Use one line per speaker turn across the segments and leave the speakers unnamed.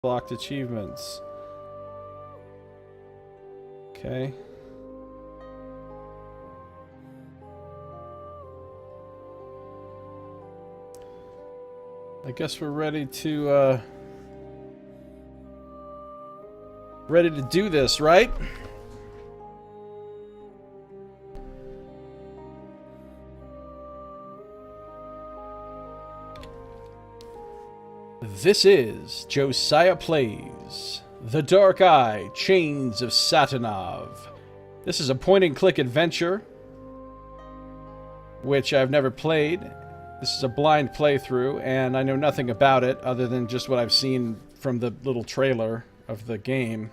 Blocked achievements. Okay. I guess we're ready to do this, right? This is Josiah Plays The Dark Eye Chains of Satinav. This is a point-and-click adventure, which I've never played. This is a blind playthrough, and I know nothing about it other than just what I've seen from the little trailer of the game.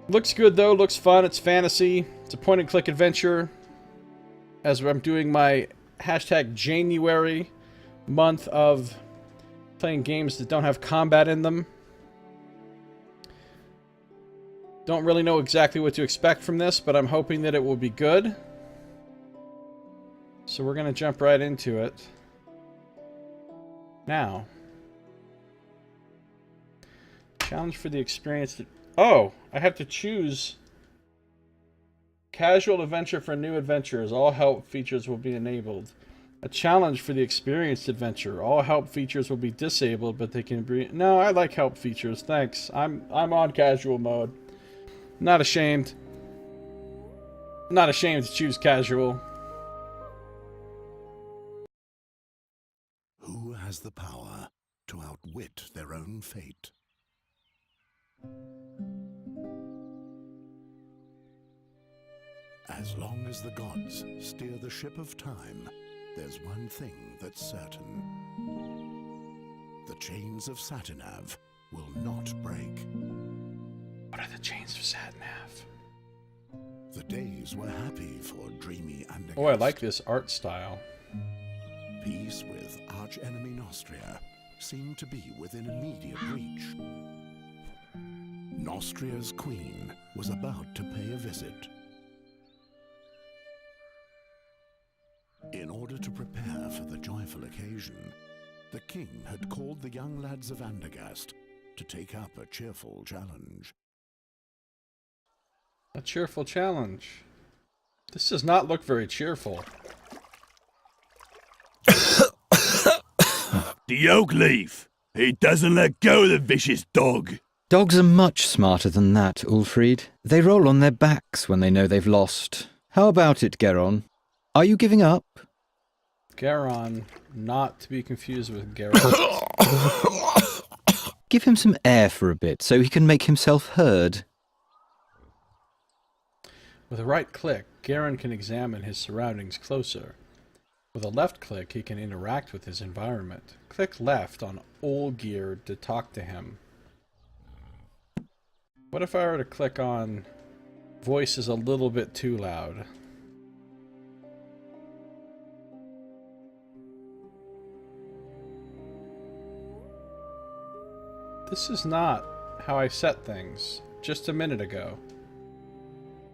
Looks good, though. Looks fun. It's fantasy. It's a point-and-click adventure. As I'm doing my hashtag January month of playing games that don't have combat in them. Don't really know exactly what to expect from this, but I'm hoping that it will be good. So we're going to jump right into it. Now. Challenge for the experienced... Oh! I have to choose... Casual adventure for new adventurers. All help features will be enabled. A challenge for the experienced adventurer. All help features will be disabled, but they can be... No, I like help features. Thanks. I'm on casual mode. Not ashamed. Not ashamed to choose casual.
Who has the power to outwit their own fate? As long as the gods steer the ship of time, there's one thing that's certain. The chains of Satinav will not break.
What are the chains of Satinav?
The days were happy for dreamy Andergast.
Oh, I like this art style.
Peace with arch-enemy Nostria seemed to be within immediate reach. Nostria's queen was about to pay a visit. In order to prepare for the joyful occasion, the king had called the young lads of Andergast to take up a cheerful challenge.
A cheerful challenge. This does not look very cheerful.
The oak leaf! He doesn't let go of the vicious dog!
Dogs are much smarter than that, Ulfried. They roll on their backs when they know they've lost. How about it, Geron? Are you giving up?
Garon, not to be confused with Garon.
Give him some air for a bit so he can make himself heard.
With a right click, Garon can examine his surroundings closer. With a left click, he can interact with his environment. Click left on Olgierd to talk to him. What if I were to click on voice is a little bit too loud? This is not how I set things just a minute ago.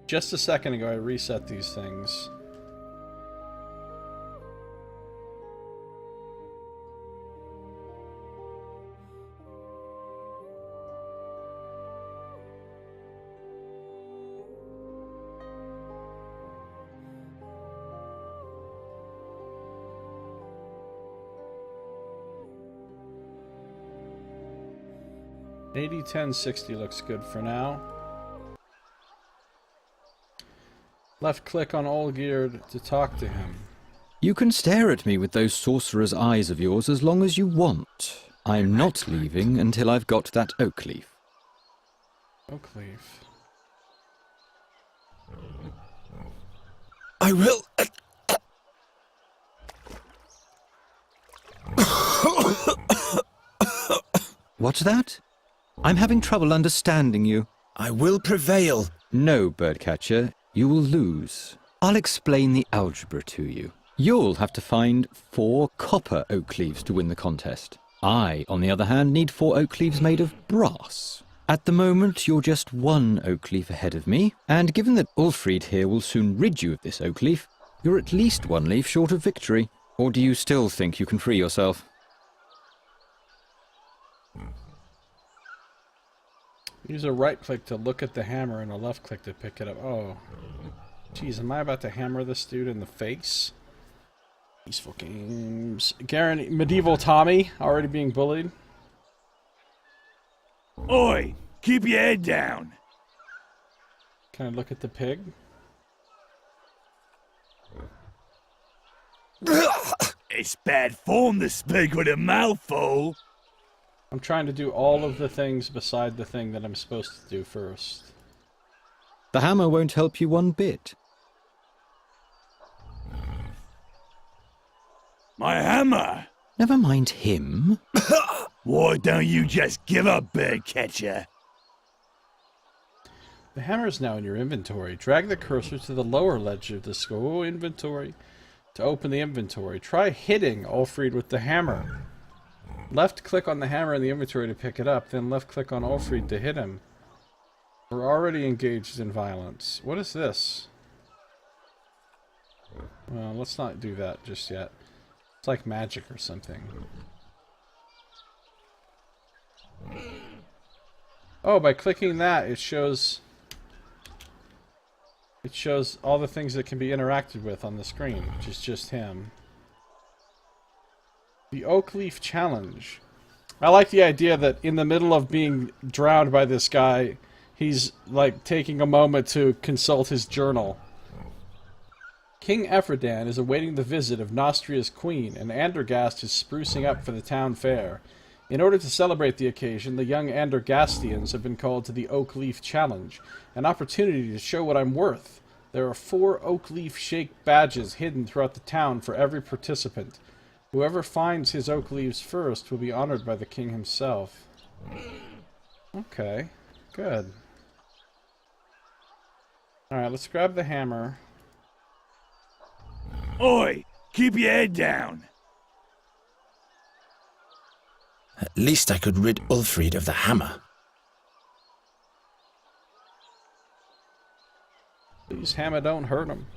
Just a second ago I reset these things. '80, 10, 60 looks good for now. Left click on Olgierd to talk to him.
You can stare at me with those sorcerer's eyes of yours as long as you want. I'm not leaving until I've got that oak leaf.
Oak leaf.
I will...
What's that? I'm having trouble understanding you.
I will prevail.
No, Birdcatcher, you will lose. I'll explain the algebra to you. You'll have to find 4 copper oak leaves to win the contest. I, on the other hand, need 4 oak leaves made of brass. At the moment, you're just 1 oak leaf ahead of me, and given that Ulfried here will soon rid you of this oak leaf, you're at least 1 leaf short of victory. Or do you still think you can free yourself?
Use a right click to look at the hammer and a left click to pick it up. Oh. Jeez, am I about to hammer this dude in the face? Peaceful games. Garen, medieval Tommy, already being bullied.
Oi! Keep your head down!
Can I look at the pig?
It's bad form to speak with a mouthful.
I'm trying to do all of the things beside the thing that I'm supposed to do first.
The hammer won't help you one bit.
My hammer!
Never mind him.
Why don't you just give up, birdcatcher?
The hammer is now in your inventory. Drag the cursor to the lower ledge of the scroll inventory to open the inventory. Try hitting Ulfried with the hammer. Left click on the hammer in the inventory to pick it up, then left click on Ulfried to hit him. We're already engaged in violence. What is this? Well, let's not do that just yet. It's like magic or something. Oh, by clicking that, it shows all the things that can be interacted with on the screen, which is just him. The Oak Leaf Challenge. I like the idea that in the middle of being drowned by this guy, he's like taking a moment to consult his journal. King Ephradan is awaiting the visit of Nostria's queen, and Andergast is sprucing up for the town fair. In order to celebrate the occasion, the young Andergastians have been called to the Oak Leaf Challenge, an opportunity to show what I'm worth. There are 4 Oak Leaf Shake badges hidden throughout the town for every participant. Whoever finds his oak leaves first will be honored by the king himself. Okay, good. Alright, let's grab the hammer.
Oi! Keep your head down!
At least I could rid Ulfried of the hammer.
Please, hammer, don't hurt him.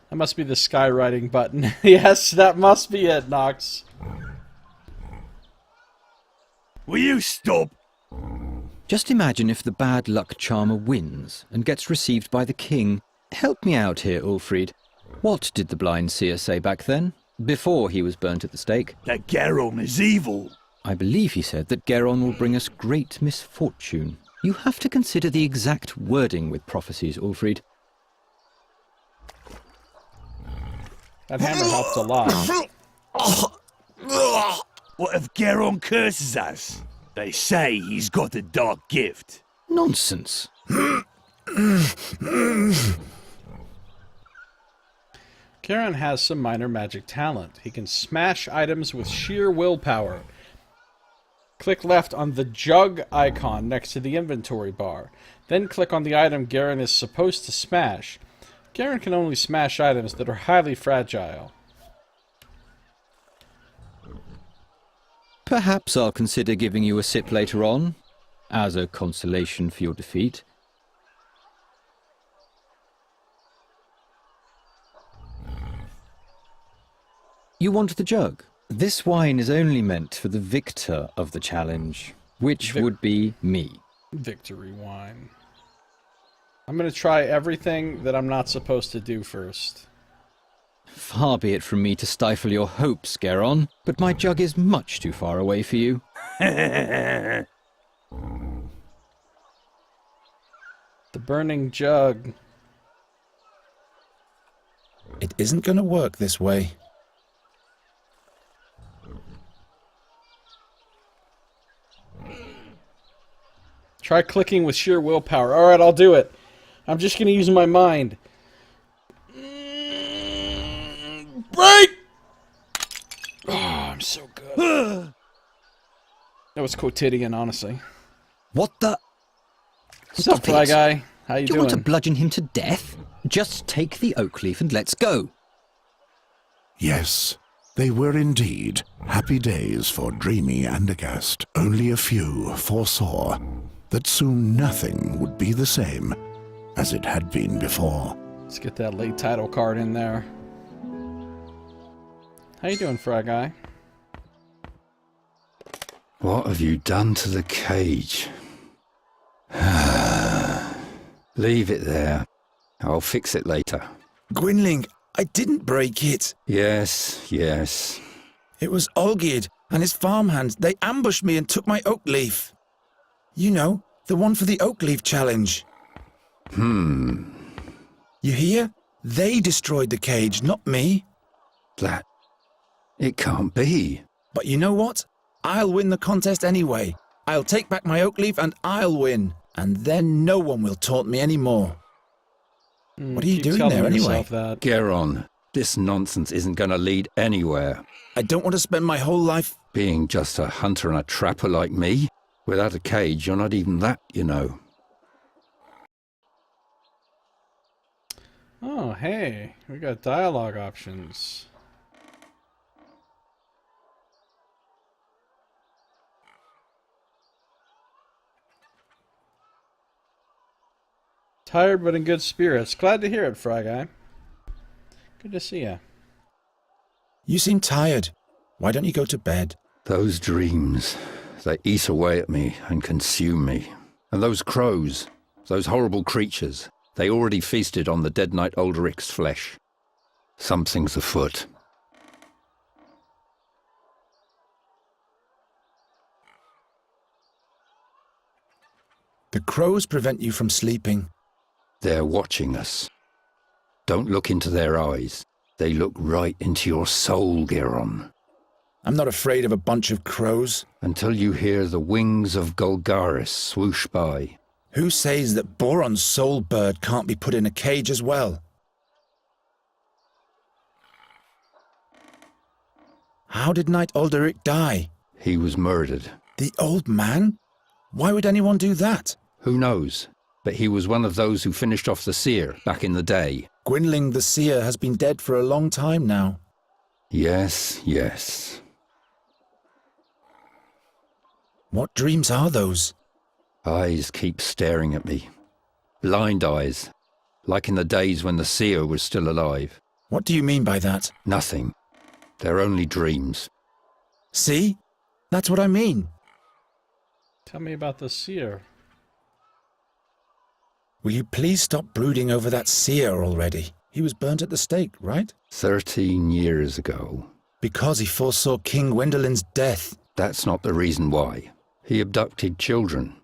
That must be the skywriting button. Yes, that must be it, Nox.
Will you stop?
Just imagine if the bad luck charmer wins and gets received by the king. Help me out here, Ulfried. What did the blind seer say back then, before he was burnt at the stake?
That Garon is evil.
I believe he said that Geron will bring us great misfortune. You have to consider the exact wording with prophecies, Ulfried.
That hammer helped a lot.
What if Garon curses us? They say he's got a dark gift.
Nonsense.
Garon has some minor magic talent. He can smash items with sheer willpower. Click left on the jug icon next to the inventory bar. Then click on the item Garon is supposed to smash. Garon can only smash items that are highly fragile.
Perhaps I'll consider giving you a sip later on, as a consolation for your defeat. You want the jug? This wine is only meant for the victor of the challenge, which would be me.
Victory wine. I'm going to try everything that I'm not supposed to do first.
Far be it from me to stifle your hopes, Geron, but my jug is much too far away for you.
The burning jug.
It isn't going to work this way.
Try clicking with sheer willpower. Alright, I'll do it. I'm just going to use my mind. Break! Oh, I'm so good. That was quotidian, honestly.
What the?
What's up, Fly Guy? How you
Do you
doing?
want to bludgeon him to death? Just take the oak leaf and let's go.
Yes, they were indeed happy days for dreamy Andergast. Only a few foresaw that soon nothing would be the same as it had been before.
Let's get that late title card in there. How you doing, Fry Guy?
What have you done to the cage?
Leave it there. I'll fix it later.
Gwynling, I didn't break it.
Yes, yes.
It was Olgierd and his farmhands. They ambushed me and took my oak leaf. You know, the one for the oak leaf challenge. You hear? They destroyed the cage, not me.
That... It can't be.
But you know what? I'll win the contest anyway. I'll take back my oak leaf and I'll win. And then no one will taunt me anymore. What are you doing there anyway?
Geron, this nonsense isn't going to lead anywhere.
I don't want to spend my whole life...
Being just a hunter and a trapper like me? Without a cage, you're not even that, you know.
Oh, hey. We got dialogue options. Tired but in good spirits. Glad to hear it, Fry Guy. Good to see ya.
You seem tired. Why don't you go to bed?
Those dreams, they eat away at me and consume me. And those crows, those horrible creatures, they already feasted on the dead knight Ulderic's flesh. Something's afoot.
The crows prevent you from sleeping.
They're watching us. Don't look into their eyes. They look right into your soul, Geron.
I'm not afraid of a bunch of crows.
Until you hear the wings of Golgaris swoosh by.
Who says that Boron's soul bird can't be put in a cage as well? How did Knight Ulderic die?
He was murdered.
The old man? Why would anyone do that?
Who knows? But he was one of those who finished off the seer back in the day.
Gwynling the seer has been dead for a long time now.
Yes, yes.
What dreams are those?
Eyes keep staring at me. Blind eyes. Like in the days when the seer was still alive.
What do you mean by that?
Nothing. They're only dreams.
See? That's what I mean.
Tell me about the seer.
Will you please stop brooding over that seer already? He was burnt at the stake, right?
13 years ago.
Because he foresaw King Wendolin's death.
That's not the reason why. He abducted children.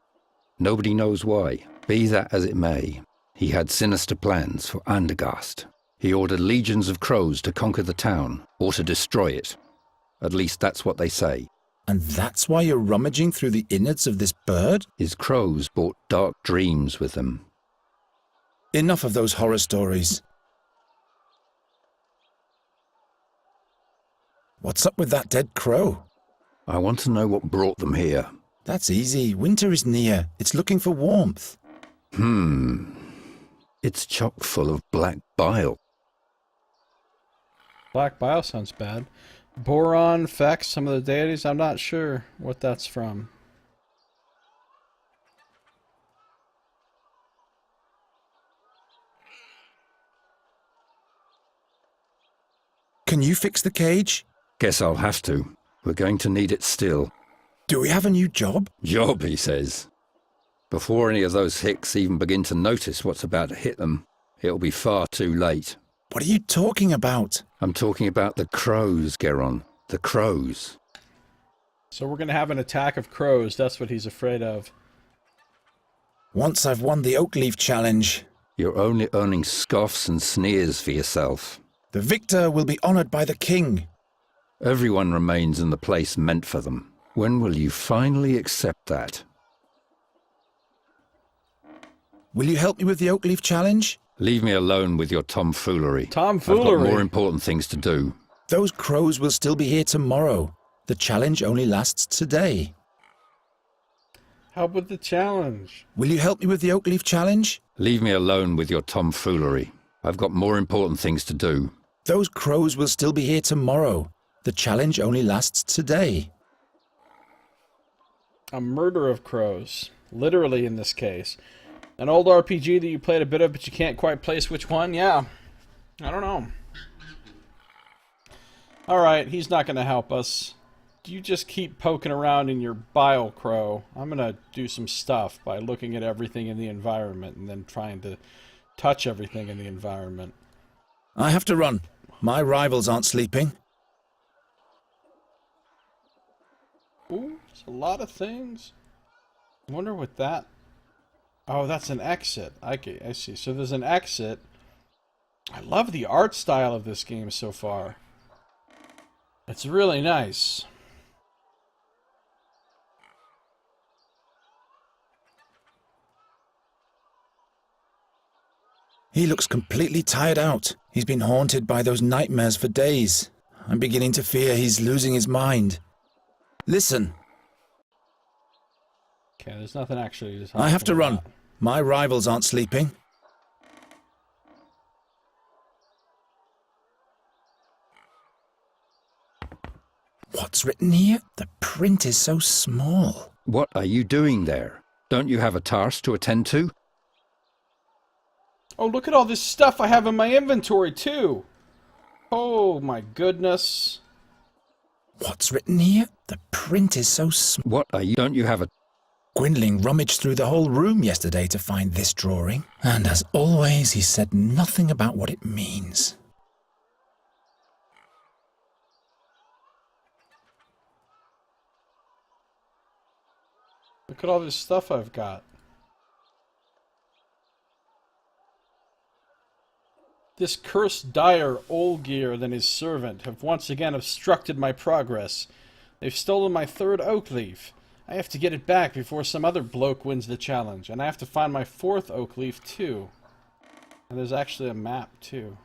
Nobody knows why. Be that as it may, he had sinister plans for Andergast. He ordered legions of crows to conquer the town, or to destroy it. At least that's what they say.
And that's why you're rummaging through the innards of this bird?
His crows brought dark dreams with them.
Enough of those horror stories. What's up with that dead crow?
I want to know what brought them here.
That's easy. Winter is near. It's looking for warmth.
It's chock full of black bile.
Black bile sounds bad. Boron, Fex, some of the deities. I'm not sure what that's from.
Can you fix the cage?
Guess I'll have to. We're going to need it still.
Do we have a new job?
Job, he says. Before any of those hicks even begin to notice what's about to hit them, it'll be far too late.
What are you talking about?
I'm talking about the crows, Geron. The crows.
So we're going to have an attack of crows. That's what he's afraid of.
Once I've won the oak leaf challenge,
You're only earning scoffs and sneers for yourself.
the victor will be honored by the king.
Everyone remains in the place meant for them. When will you finally accept that?
Will you help me with the oak leaf challenge?
Leave me alone with your tomfoolery. I've
Tomfoolery.
got more important things to do.
Those crows will still be here tomorrow. The challenge only lasts today.
How about the challenge?
Will you help me with the oak leaf challenge?
Leave me alone with your tomfoolery. I've got more important things to do.
Those crows will still be here tomorrow. The challenge only lasts today.
A murder of crows. Literally in this case. An old RPG that you played a bit of, but you can't quite place which one? Yeah. I don't know. Alright, he's not going to help us. you just keep poking around in your bile crow. I'm gonna do some stuff by looking at everything in the environment and then trying to touch everything in the environment.
I have to run. My rivals aren't sleeping.
Ooh, there's a lot of things. I wonder what that... Oh, that's an exit. Okay, I see. So there's an exit. I love the art style of this game so far. It's really nice.
He looks completely tired out. He's been haunted by those nightmares for days. I'm beginning to fear he's losing his mind. Listen.
Okay, there's nothing actually to talk
I have to run.
about.
My rivals aren't sleeping. What's written here? The print is so small.
What are you doing there? Don't you have a task to attend to?
Oh, look at all this stuff I have in my inventory, too. Oh, my goodness.
What's written here? The print is so small.
What are you... Don't you have a...
Gwynling rummaged through the whole room yesterday to find this drawing. And as always, he said nothing about what it means.
Look at all this stuff I've got. This cursed dyer, Olgierd, and his servant have once again obstructed my progress. They've stolen my third oak leaf. I have to get it back before some other bloke wins the challenge, and I have to find my fourth oak leaf too. And there's actually a map too.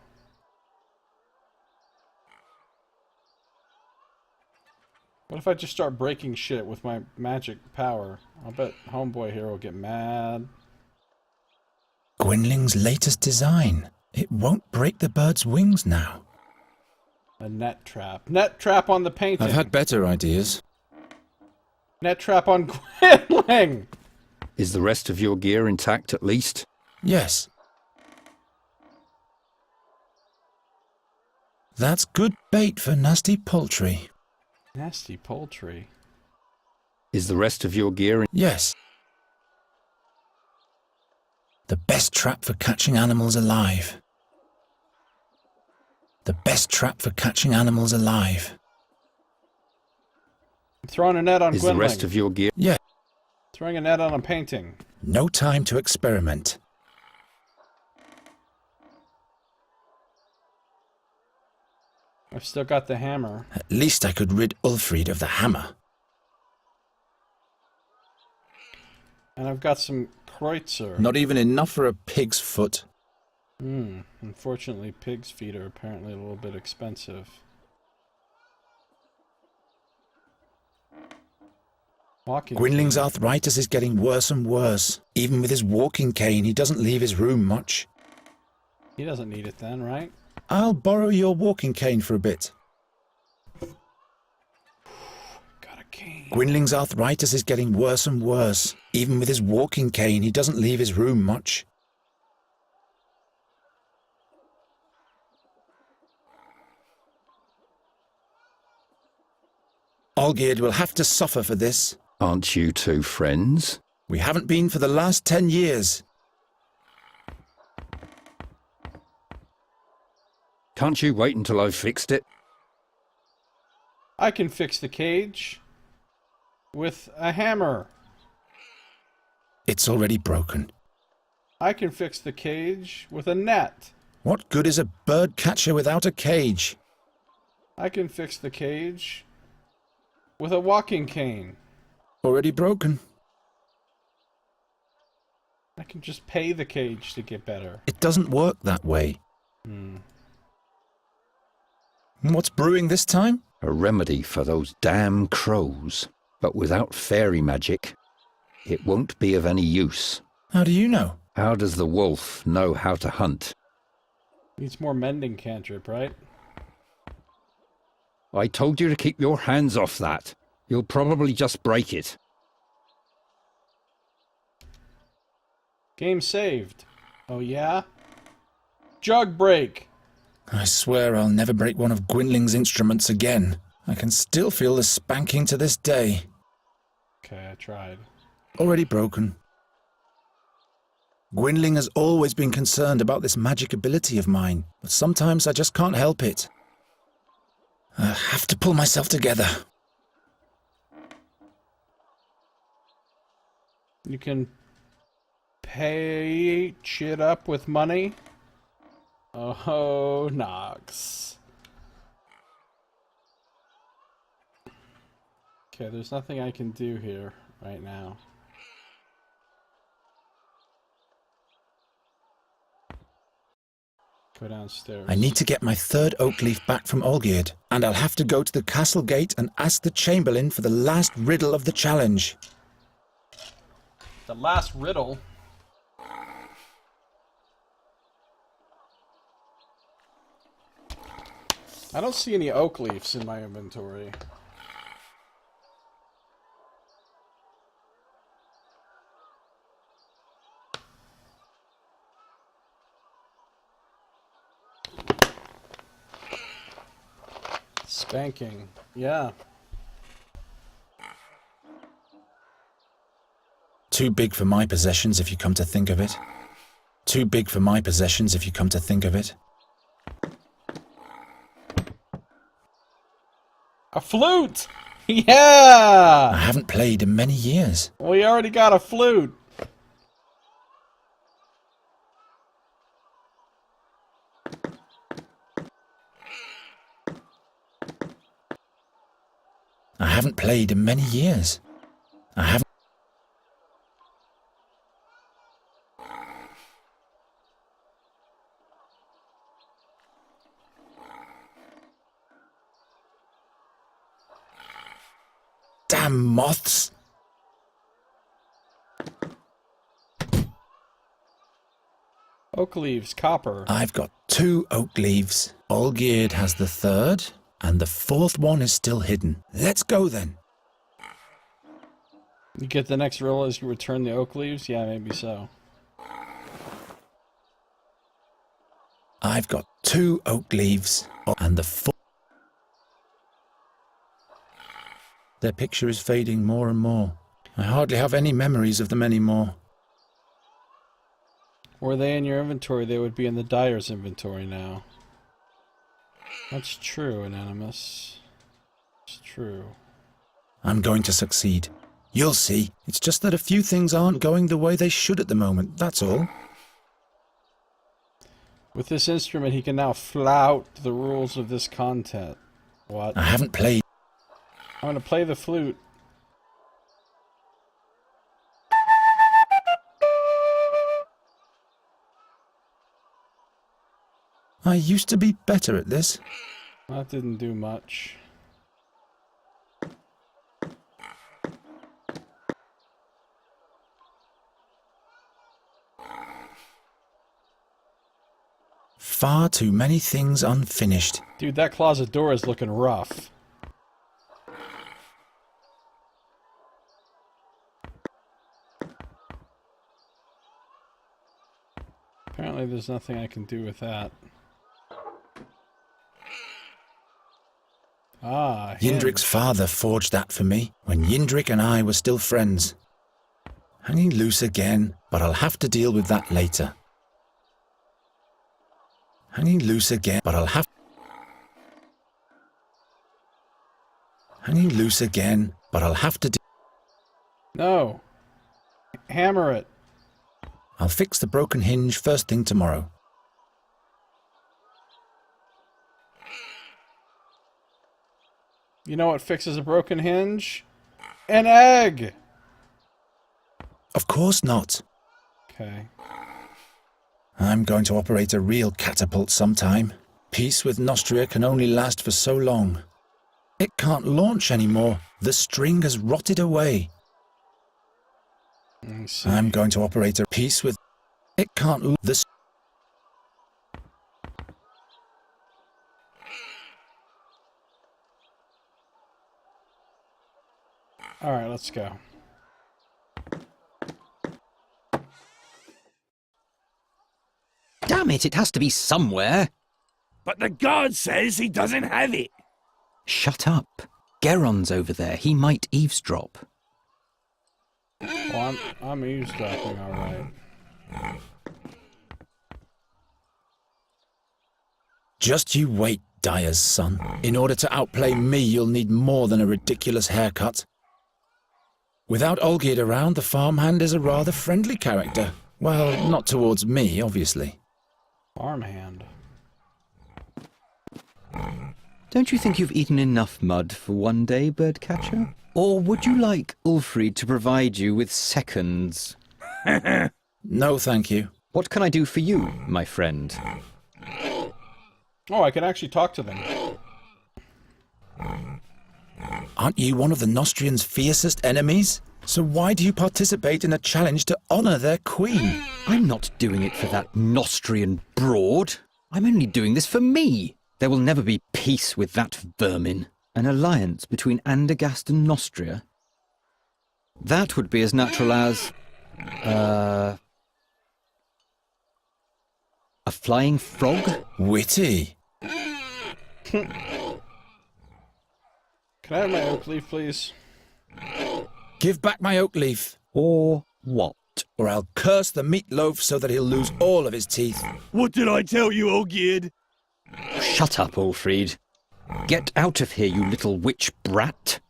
What if I just start breaking shit with my magic power? I'll bet Homeboy here will get mad.
Gwynling's latest design. It won't break the bird's wings now.
A net trap. Net trap on the painting.
I've had better ideas.
Net trap on Gwynling!
Is the rest of your gear intact at least?
Yes. That's good bait for nasty poultry.
Nasty poultry.
Is the rest of your gear...
Yes. The best trap for catching animals alive. The best trap for catching animals alive.
I'm throwing a net on
Is
Gwynling.
the rest of your gear...
Yeah.
Throwing a net on a painting.
No time to experiment.
I've still got the hammer.
At least I could rid Ulfried of the hammer.
And I've got some kreutzer.
Not even enough for a pig's foot.
Unfortunately, pig's feet are apparently a little bit expensive. Walking
Gwynling's
cane.
arthritis is getting worse and worse. Even with his walking cane, he doesn't leave his room much.
He doesn't need it then, right?
I'll borrow your walking cane for a bit.
Got a cane.
Gwynling's arthritis is getting worse and worse. Even with his walking cane, he doesn't leave his room much. Olgierd will have to suffer for this.
Aren't you two friends?
We haven't been for the last 10 years.
Can't you wait until I've fixed it?
I can fix the cage with a hammer.
It's already broken.
I can fix the cage with a net.
What good is a bird catcher without a cage?
I can fix the cage with a walking cane.
Already broken.
I can just pay the cage to get better.
It doesn't work that way. What's brewing this time?
A remedy for those damn crows. But without fairy magic, it won't be of any use.
How do you know?
How does the wolf know how to hunt?
Needs more mending cantrip, right?
I told you to keep your hands off that. You'll probably just break it.
Game saved. Oh yeah? Jug break.
I swear I'll never break one of Gwynling's instruments again. I can still feel the spanking to this day.
Okay, I tried.
Already broken. Gwynling has always been concerned about this magic ability of mine, but sometimes I just can't help it. I have to pull myself together.
You can pay shit up with money? Oh, Nox. Okay, there's nothing I can do here right now. Go downstairs.
I need to get my third oak leaf back from Olgierd, and I'll have to go to the castle gate and ask the Chamberlain for the last riddle of the challenge.
The last riddle? I don't see any oak leaves in my inventory. Spanking. Yeah.
Too big for my possessions if you come to think of it. Too big for my possessions if you come to think of it.
A flute! Yeah!
I haven't played in many years.
We already got a flute.
I haven't played in many years. I haven't. Damn moths!
Oak leaves, copper.
I've got 2 oak leaves. Olgierd has the third, and the fourth one is still hidden. Let's go then.
You get the next roll as you return the oak leaves? Yeah, maybe so.
I've got 2 oak leaves, and the fourth. Their picture is fading more and more. I hardly have any memories of them anymore.
Were they in your inventory, they would be in the dyer's inventory now. That's true, Anonymous. It's true.
I'm going to succeed. You'll see. It's just that a few things aren't going the way they should at the moment, that's all.
With this instrument, he can now flout the rules of this content. What?
I haven't played.
I'm gonna play the flute.
I used to be better at this.
That didn't do much.
Far too many things unfinished.
Dude, that closet door is looking rough. Apparently there's nothing I can do with that. Ah,
Yindrik's father forged that for me when Yindrik and I were still friends. Hanging loose again, but I'll have to deal with that later. Hanging loose again, but I'll have... Hanging loose again, but I'll have to do...
No. Hammer it.
I'll fix the broken hinge first thing tomorrow.
You know what fixes a broken hinge? An egg!
Of course not.
Okay.
I'm going to operate a real catapult sometime. Peace with Nostria can only last for so long. It can't launch anymore. The string has rotted away.
Let me see.
I'm going to operate a piece with... It can't... This...
Alright, let's go.
Damn it, it has to be somewhere.
But the guard says he doesn't have it.
Shut up. Geron's over there. He might eavesdrop.
Well, I'm eavesdropping, all right.
Just you wait, Dyer's son. In order to outplay me, you'll need more than a ridiculous haircut. Without Olgierd around, the farmhand is a rather friendly character. Well, not towards me, obviously.
Farmhand.
Don't you think you've eaten enough mud for one day, birdcatcher? Or would you like Ulfried to provide you with seconds?
No, thank you.
What can I do for you, my friend?
Oh, I can actually talk to them.
Aren't you one of the Nostrians' fiercest enemies? So why do you participate in a challenge to honor their queen?
I'm not doing it for that Nostrian broad. I'm only doing this for me. There will never be peace with that vermin. An alliance between Andergast and Nostria? That would be as natural as... a flying frog?
Witty.
Can I have my oak leaf, please?
Give back my oak leaf,
Or what?
or I'll curse the meatloaf so that he'll lose all of his teeth.
What did I tell you, Olgierd?
Shut up, Ulfried. Get out of here, you little witch brat.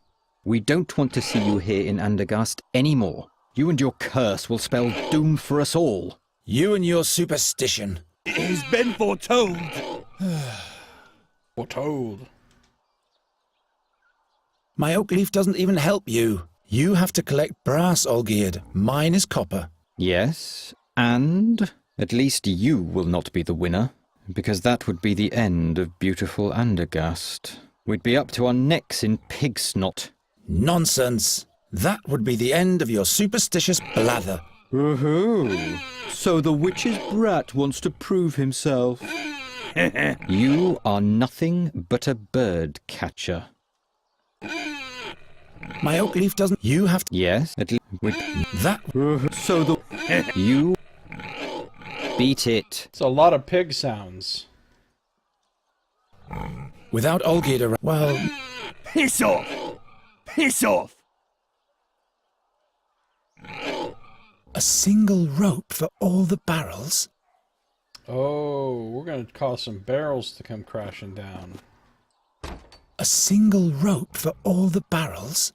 We don't want to see you here in Andergast anymore. You and your curse will spell doom for us all.
You and your superstition.
It has been foretold.
Foretold.
My oak leaf doesn't even help you. You have to collect brass, Olgierd. Mine is copper.
Yes, and at least you will not be the winner, because that would be the end of beautiful Andergast. We'd be up to our necks in pig snot.
Nonsense. That would be the end of your superstitious blather.
Oh, so the witch's brat wants to prove himself. You are nothing but a bird catcher.
My oak leaf doesn't... You have to...
Yes, at least
That...
so the you beat it.
It's a lot of pig sounds.
Without Olgierd around... Well...
Piss off! Piss off!
A single rope for all the barrels?
Oh, we're gonna cause some barrels to come crashing down.
A single rope for all the barrels?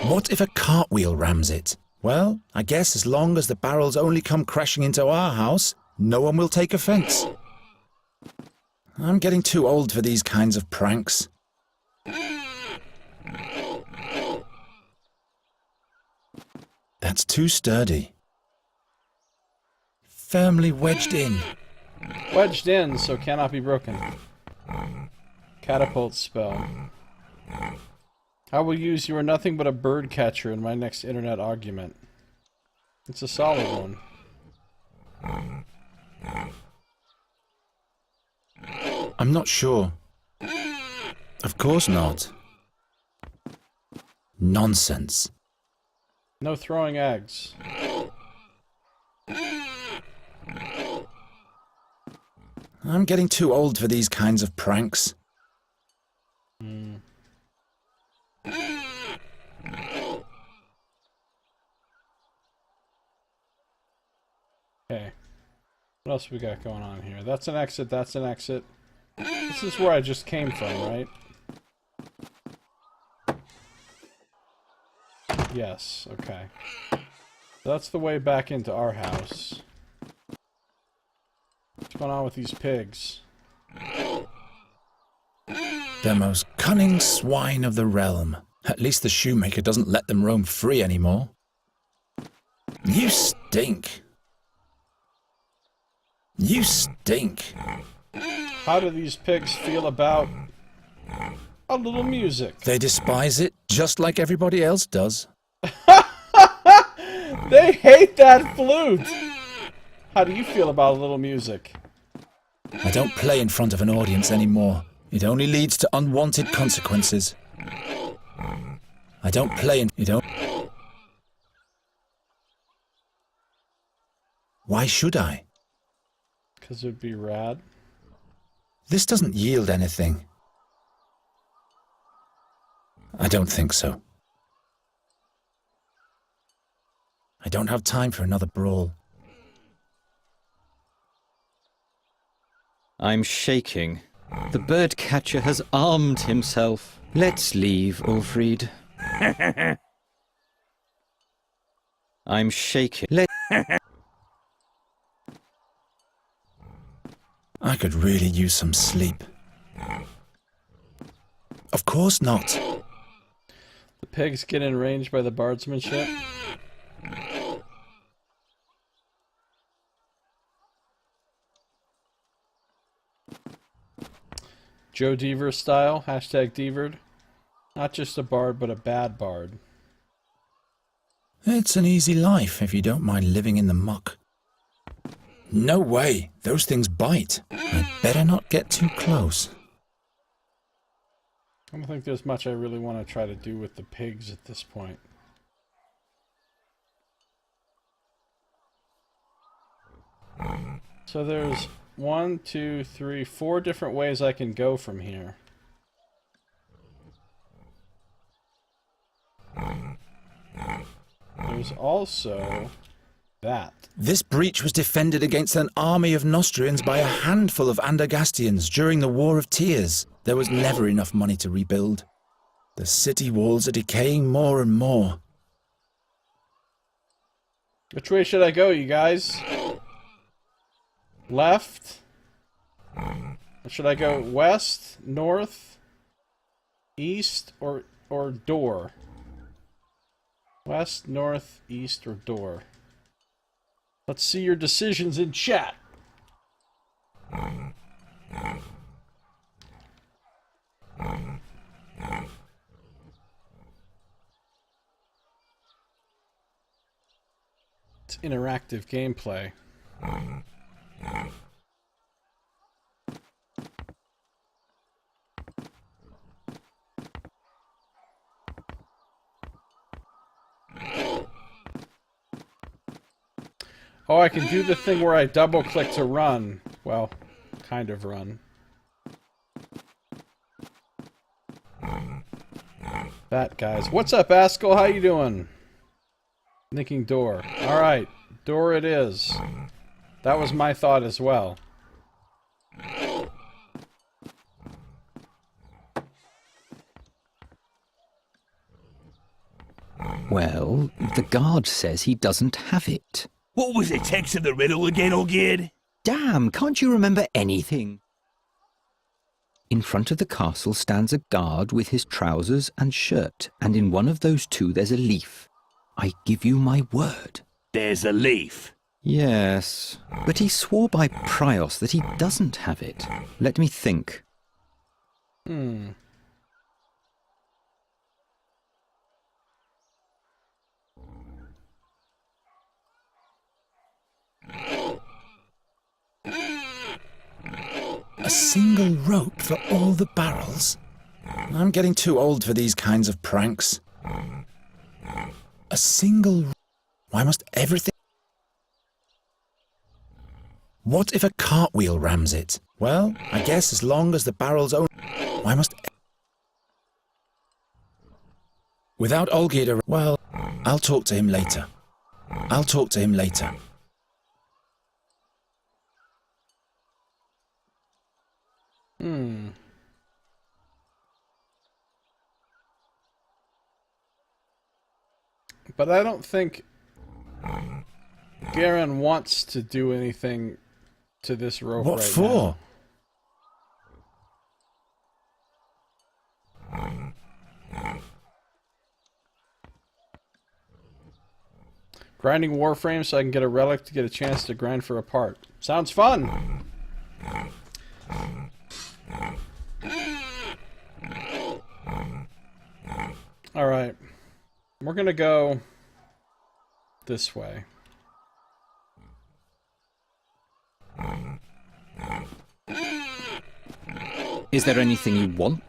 What if a cartwheel rams it? Well, I guess as long as the barrels only come crashing into our house, no one will take offense. I'm getting too old for these kinds of pranks. That's too sturdy. Firmly wedged in.
Wedged in, so cannot be broken. Catapult spell. I will use you are nothing but a bird catcher in my next internet argument. It's a solid one.
I'm not sure. Of course not. Nonsense.
No throwing eggs.
I'm getting too old for these kinds of pranks.
Okay. What else we got going on here? That's an exit, that's an exit. This is where I just came from, right? Yes, okay. That's the way back into our house. What's going on with these pigs?
The most cunning swine of the realm. At least the shoemaker doesn't let them roam free anymore. You stink. You stink.
How do these pigs feel about a little music?
They despise it just like everybody else does.
They hate that flute! How do you feel about a little music?
I don't play in front of an audience anymore. It only leads to unwanted consequences. I don't play and you don't. Why should I?
Because it'd be rad.
This doesn't yield anything. I don't think so. I don't have time for another brawl.
I'm shaking. The bird catcher has armed himself. Let's leave, Ulfried. I'm shaking.
I could really use some sleep. Of course not.
The pigs get in range by the bardsmanship. Joe Deaver style, hashtag Deavered. Not just a bard, but a bad bard.
It's an easy life if you don't mind living in the muck. No way, those things bite. I'd better not get too close.
I don't think there's much I really want to try to do with the pigs at this point. So there's 1, 2, 3, 4 different ways I can go from here. There's also that.
This breach was defended against an army of Nostrians by a handful of Andergastians during the War of Tears. There was never enough money to rebuild. The city walls are decaying more and more.
Which way should I go, you guys? Left? Or should I go west, north, east, or door? West, north, east, or door? Let's see your decisions in chat. It's interactive gameplay. Oh, I can do the thing where I double click to run. Well, kind of run. That guys. What's up, Askell? How you doing? Thinking door. Alright, door it is. That was my thought as well.
Well, the guard says he doesn't have it.
What was the text of the riddle again, Olgerd?
Damn, can't you remember anything? In front of the castle stands a guard with his trousers and shirt, and in one of those two there's a leaf. I give you my word.
There's a leaf.
Yes, but he swore by Prios that he doesn't have it. Let me think.
A single rope for all the barrels? I'm getting too old for these kinds of pranks. A single... Why must everything... What if a cartwheel rams it? Well, I guess as long as the barrels own... Why must... Without Olgerd... Well, I'll talk to him later. I'll talk to him later.
But I don't think Garen wants to do anything to this rope
What
right
for?
now. Grinding Warframe so I can get a relic to get a chance to grind for a part. Sounds fun! Alright. We're gonna go this way.
Is there anything you want?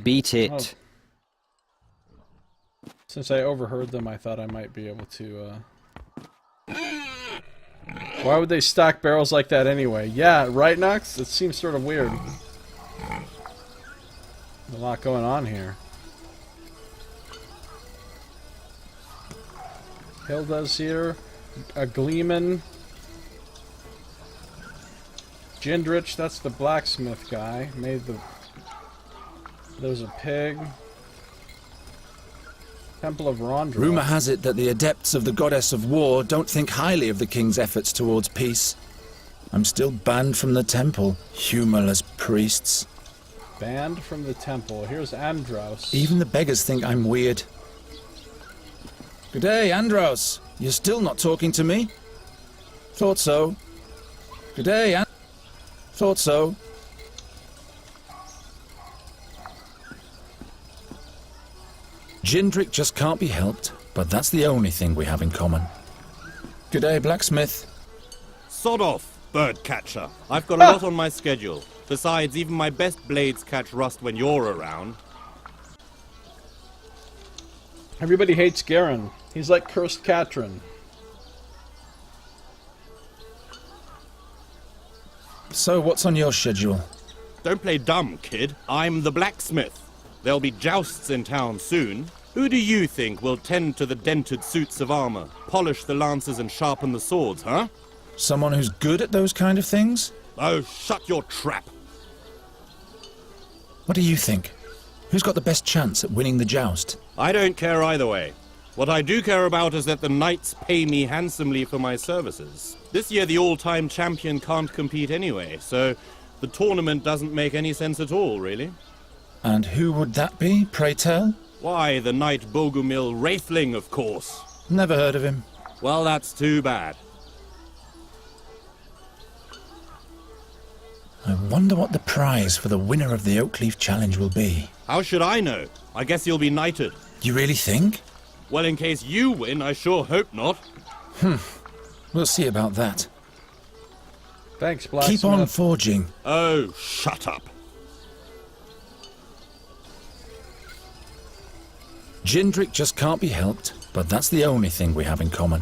Beat it.
Since I overheard them, I thought I might be able to, Why would they stack barrels like that anyway? Yeah, right, Nux? It seems sort of weird. A lot going on here. Hilda's here. A Gleeman. Jindrich, that's the blacksmith guy. Made the... There's a pig. Temple of Rondra.
Rumor has it that the adepts of the goddess of war don't think highly of the king's efforts towards peace. I'm still banned from the temple. Humorless priests.
Banned from the temple. Here's Andros.
Even the beggars think I'm weird. Good day, Andros. You're still not talking to me? Thought so. Good day, Thought so. Jindrik just can't be helped, but that's the only thing we have in common. Good day, blacksmith.
Sod off, bird catcher. I've got a lot on my schedule. Besides, even my best blades catch rust when you're around.
Everybody hates Garen. He's like cursed Katrin.
So, what's on your schedule?
Don't play dumb, kid. I'm the blacksmith. There'll be jousts in town soon. Who do you think will tend to the dented suits of armor, polish the lances and sharpen the swords, huh?
Someone who's good at those kind of things?
Oh, shut your trap.
What do you think? Who's got the best chance at winning the joust?
I don't care either way. What I do care about is that the knights pay me handsomely for my services. This year the all-time champion can't compete anyway, so the tournament doesn't make any sense at all, really.
And who would that be, pray tell?
Why, the knight Bogumil Wraithling, of course.
Never heard of him.
Well, that's too bad.
I wonder what the prize for the winner of the Oakleaf Challenge will be.
How should I know? I guess you'll be knighted.
You really think?
Well, in case you win, I sure hope not.
We'll see about that.
Thanks, blacksmith.
Keep on forging.
Oh, shut up.
Jindrik just can't be helped, but that's the only thing we have in common.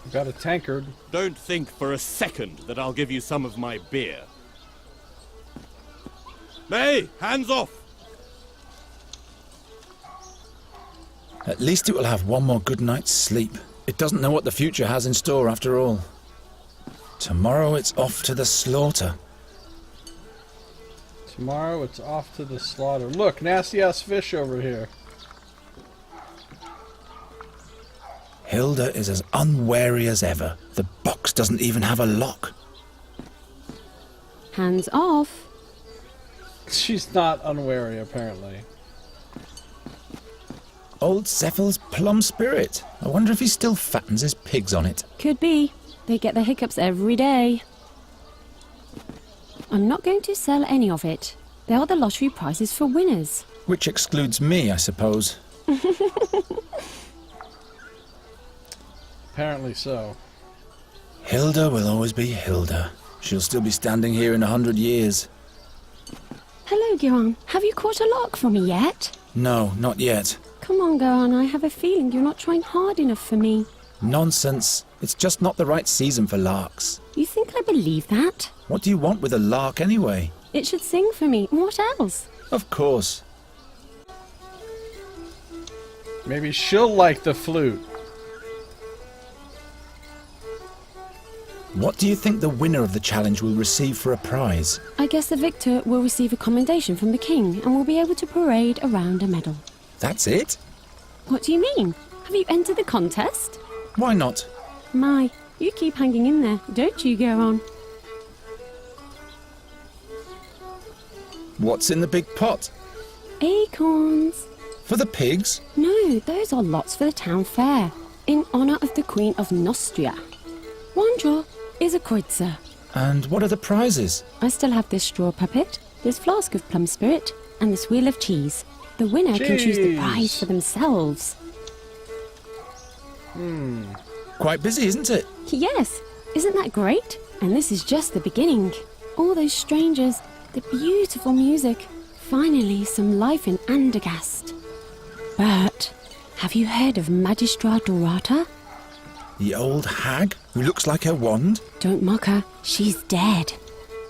We've got a tankard.
Don't think for a second that I'll give you some of my beer. Hey, hands off!
At least it will have one more good night's sleep. It doesn't know what the future has in store after all. Tomorrow it's off to the slaughter.
Tomorrow it's off to the slaughter. Look, nasty-ass fish over here.
Hilda is as unwary as ever. The box doesn't even have a lock.
Hands off.
She's not unwary, apparently.
Old Cephal's plum spirit. I wonder if he still fattens his pigs on it.
Could be. They get the hiccups every day. I'm not going to sell any of it. They are the lottery prizes for winners.
Which excludes me, I suppose.
Apparently so.
Hilda will always be Hilda. She'll still be standing here in 100 years.
Hello, Guan. Have you caught a lark for me yet?
No, not yet.
Come on, Guan. I have a feeling you're not trying hard enough for me.
Nonsense. It's just not the right season for larks.
You think I believe that?
What do you want with a lark anyway?
It should sing for me. What else?
Of course.
Maybe she'll like the flute.
What do you think the winner of the challenge will receive for a prize?
I guess the victor will receive a commendation from the king and will be able to parade around a medal.
That's it?
What do you mean? Have you entered the contest?
Why not?
My, you keep hanging in there, don't you, Guan?
What's in the big pot?
Acorns.
For the pigs?
No, those are lots for the town fair, in honour of the Queen of Nostria. One draw is a kreutzer.
And what are the prizes?
I still have this straw puppet, this flask of plum spirit, and this wheel of cheese. The winner can choose the prize for themselves.
Quite busy, isn't it?
Yes, isn't that great? And this is just the beginning. All those strangers, the beautiful music. Finally, some life in Andergast. But, have you heard of Magistra Dorata?
The old hag who looks like her wand?
Don't mock her, she's dead.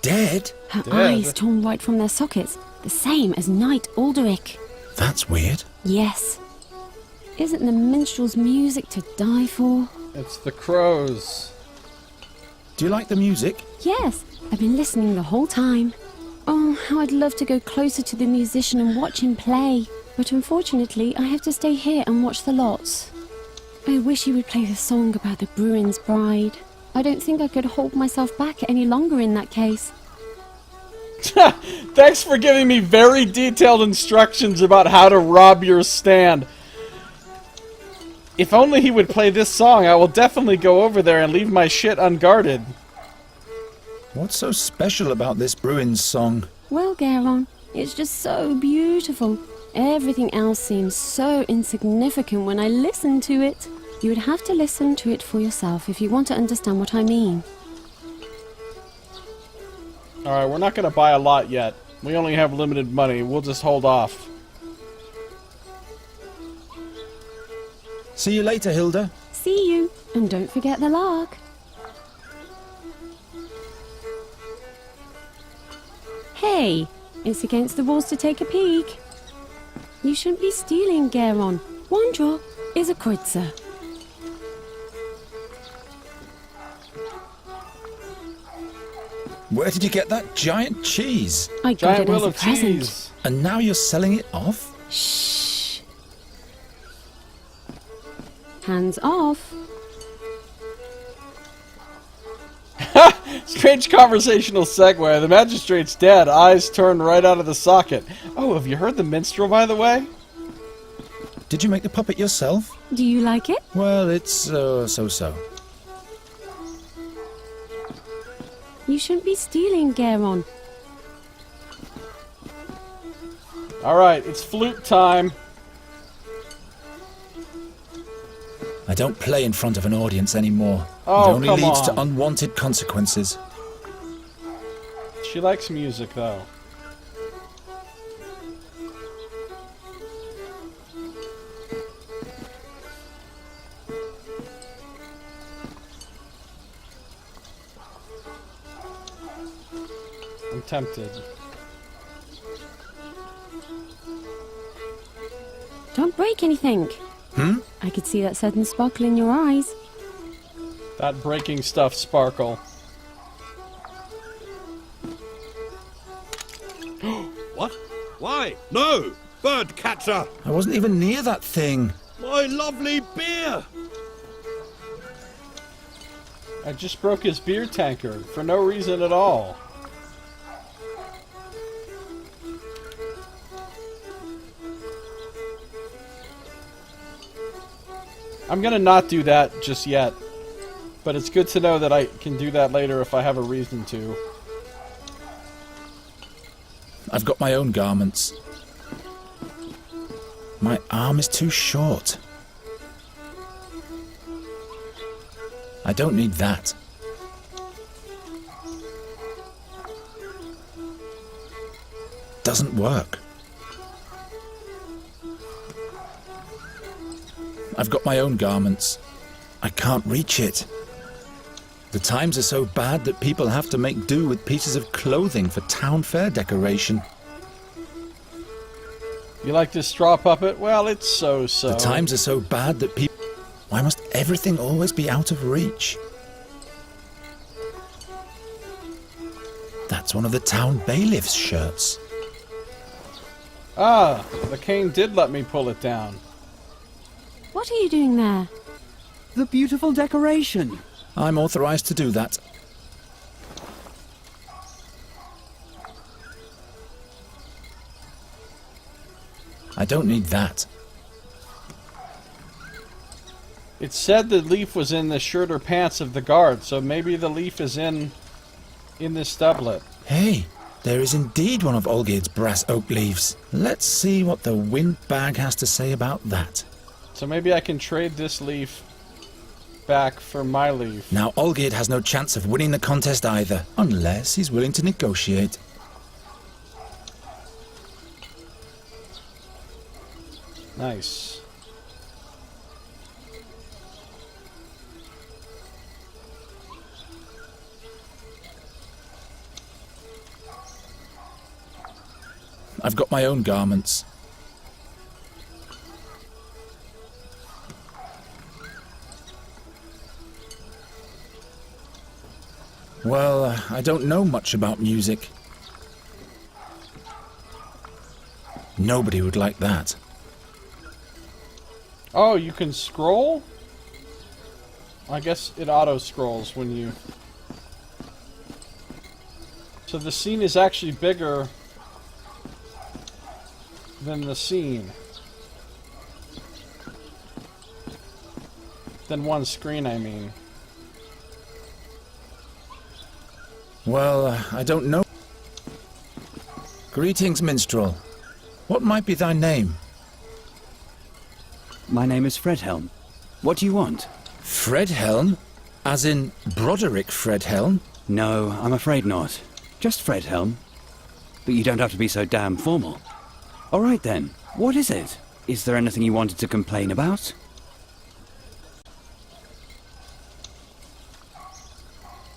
Dead?
Her
Dead?
eyes torn right from their sockets, the same as Knight Alderic.
That's weird.
Yes. Isn't the minstrel's music to die for?
It's the crows.
Do you like the music?
Yes, I've been listening the whole time. Oh, how I'd love to go closer to the musician and watch him play. But unfortunately, I have to stay here and watch the lots. I wish he would play the song about the Bruin's bride. I don't think I could hold myself back any longer in that case.
Thanks for giving me very detailed instructions about how to rob your stand. If only he would play this song, I will definitely go over there and leave my shit unguarded.
What's so special about this Bruin's song?
Well, Garon, it's just so beautiful. Everything else seems so insignificant when I listen to it. You would have to listen to it for yourself if you want to understand what I mean.
Alright, we're not going to buy a lot yet. We only have limited money. We'll just hold off.
See you later, Hilda.
See you, and don't forget the lark. Hey, it's against the rules to take a peek. You shouldn't be stealing, Garon. One drop is a kreutzer.
Where did you get that giant cheese?
I got
Giant
it
wheel
as a
of
present.
cheese.
And now you're selling it off?
Shh. Hands off.
Strange conversational segue. The magistrate's dead. Eyes turned right out of the socket. Oh, have you heard the minstrel, by the way?
Did you make the puppet yourself?
Do you like it?
Well, it's so-so.
You shouldn't be stealing, Garon.
Alright, it's flute time.
I don't play in front of an audience anymore.
Oh,
it only
come
leads
on.
to unwanted consequences.
She likes music, though. I'm tempted.
Don't break anything. I could see that sudden sparkle in your eyes.
That breaking stuff sparkle.
What? Why? No! Bird catcher!
I wasn't even near that thing.
My lovely beer!
I just broke his beer tankard for no reason at all. I'm gonna not do that just yet, but it's good to know that I can do that later if I have a reason to.
I've got my own garments. My arm is too short. I don't need that. Doesn't work. I've got my own garments. I can't reach it. The times are so bad that people have to make do with pieces of clothing for town fair decoration.
You like this straw puppet? Well, it's so-so.
The times are so bad that people... Why must everything always be out of reach? That's one of the town bailiff's shirts.
Ah, the cane did let me pull it down.
What are you doing there?
The beautiful decoration.
I'm authorized to do that. I don't need that.
It said the leaf was in the shirt or pants of the guard, so maybe the leaf is in this doublet.
Hey, there is indeed one of Olgierd's brass oak leaves. Let's see what the wind bag has to say about that.
So maybe I can trade this leaf back for my leaf.
Now Olgierd has no chance of winning the contest either, unless he's willing to negotiate.
Nice.
I've got my own garments. Well, I don't know much about music. Nobody would like that.
Oh, you can scroll? I guess it auto-scrolls when you... So the scene is actually bigger than the scene. Than one screen, I mean.
Well, I don't know. Greetings, minstrel. What might be thy name?
My name is Fredhelm. What do you want?
Fredhelm? As in Broderick Fredhelm?
No, I'm afraid not. Just Fredhelm. But you don't have to be so damn formal. All right then, what is it? Is there anything you wanted to complain about?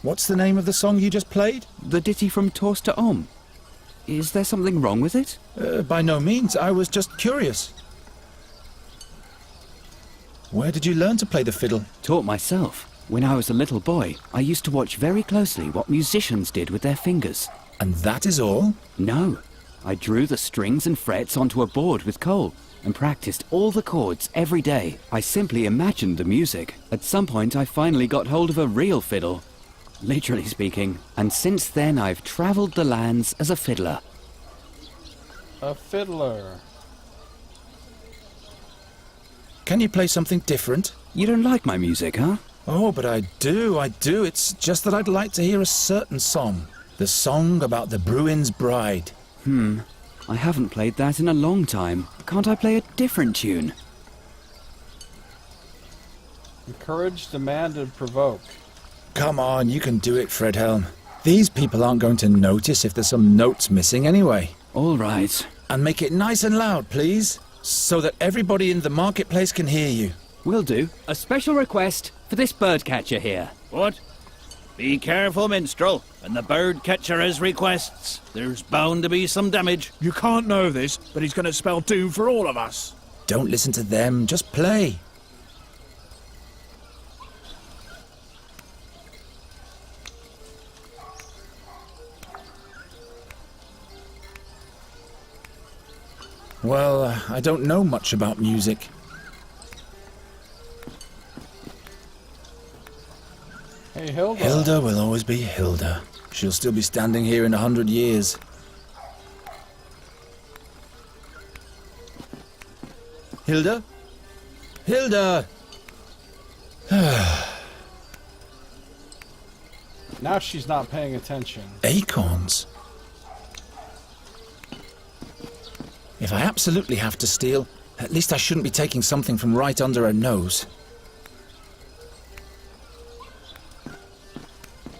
What's the name of the song you just played?
The ditty from Torster Om. Is there something wrong with it?
By no means, I was just curious. Where did you learn to play the fiddle?
Taught myself. When I was a little boy, I used to watch very closely what musicians did with their fingers.
And that is all?
No. I drew the strings and frets onto a board with coal and practiced all the chords every day. I simply imagined the music. At some point, I finally got hold of a real fiddle. Literally speaking. And since then, I've traveled the lands as a fiddler.
A fiddler.
Can you play something different?
You don't like my music, huh?
Oh, but I do. It's just that I'd like to hear a certain song. The song about the Bruin's bride.
I haven't played that in a long time. Can't I play a different tune?
Encourage, demand, and provoke.
Come on, you can do it, Fredhelm. These people aren't going to notice if there's some notes missing anyway.
All right.
And make it nice and loud, please, so that everybody in the marketplace can hear you.
Will do. A special request for this birdcatcher here.
What? Be careful, minstrel. When the bird catcher has requests, there's bound to be some damage.
You can't know this, but he's going to spell doom for all of us.
Don't listen to them, just play. Well, I don't know much about music.
Hey, Hilda.
Hilda will always be Hilda. She'll still be standing here in 100 years. Hilda? Hilda!
Now she's not paying attention.
Acorns. If I absolutely have to steal, at least I shouldn't be taking something from right under her nose.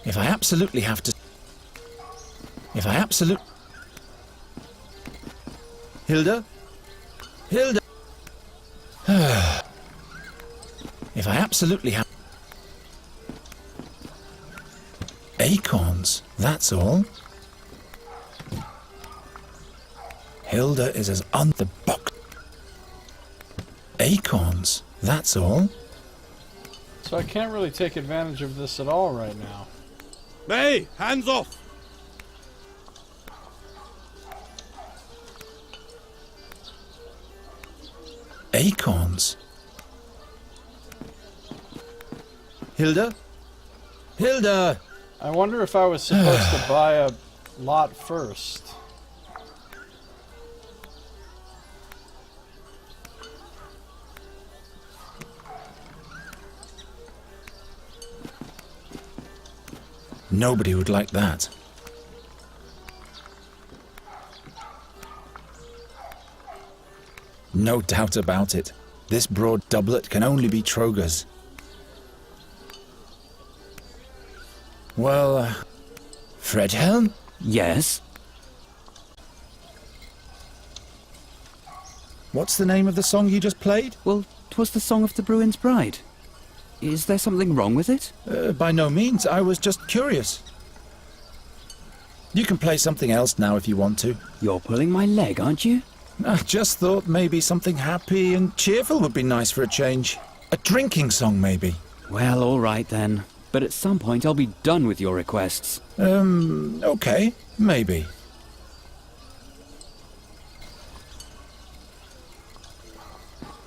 If I absolutely have to... Hilda? Hilda! If I absolutely have... Acorns, that's all. Hilda is as on the box. Acorns, that's all.
So I can't really take advantage of this at all right now.
Hey, hands off!
Acorns. Hilda? Hilda!
I wonder if I was supposed to buy a lot first.
Nobody would like that. No doubt about it. This broad doublet can only be Troger's. Well, Fredhelm?
Yes?
What's the name of the song you just played?
Well, 'twas the song of the Bruin's Bride. Is there something wrong with it?
By no means, I was just curious. You can play something else now if you want to.
You're pulling my leg, aren't you?
I just thought maybe something happy and cheerful would be nice for a change. A drinking song, maybe.
Well, all right then. But at some point I'll be done with your requests.
Okay, maybe.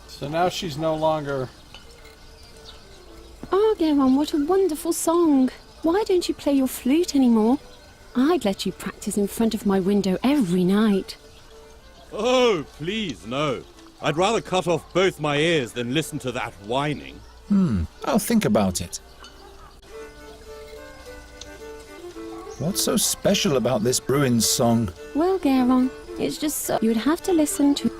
So now she's no longer...
Oh, Geron, what a wonderful song. Why don't you play your flute anymore? I'd let you practice in front of my window every night.
Oh, please, no. I'd rather cut off both my ears than listen to that whining.
I'll think about it. What's so special about this Bruin's song?
Well, Geron, it's just so... You'd have to listen to...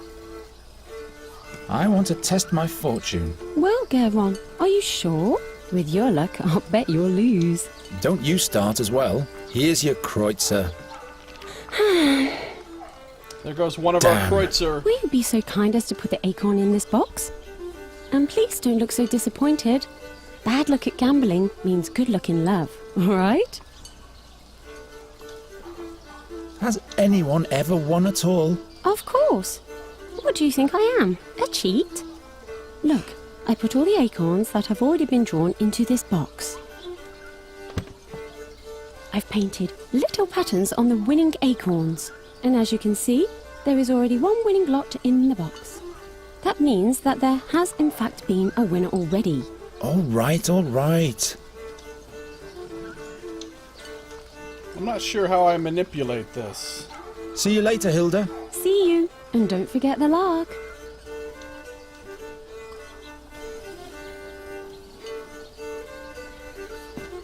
I want to test my fortune.
Well, Geron, are you sure? With your luck, I'll bet you'll lose.
Don't you start as well. Here's your kreutzer.
There goes one of
Damn.
our kreutzer.
Will you be so kind as to put the acorn in this box? And please don't look so disappointed. Bad luck at gambling means good luck in love, all right?
Has anyone ever won at all?
Of course. What do you think I am? A cheat? Look, I put all the acorns that have already been drawn into this box. I've painted little patterns on the winning acorns. And as you can see, there is already one winning lot in the box. That means that there has in fact been a winner already.
All right, all right.
I'm not sure how I manipulate this.
See you later, Hilda.
See you, and don't forget the lark.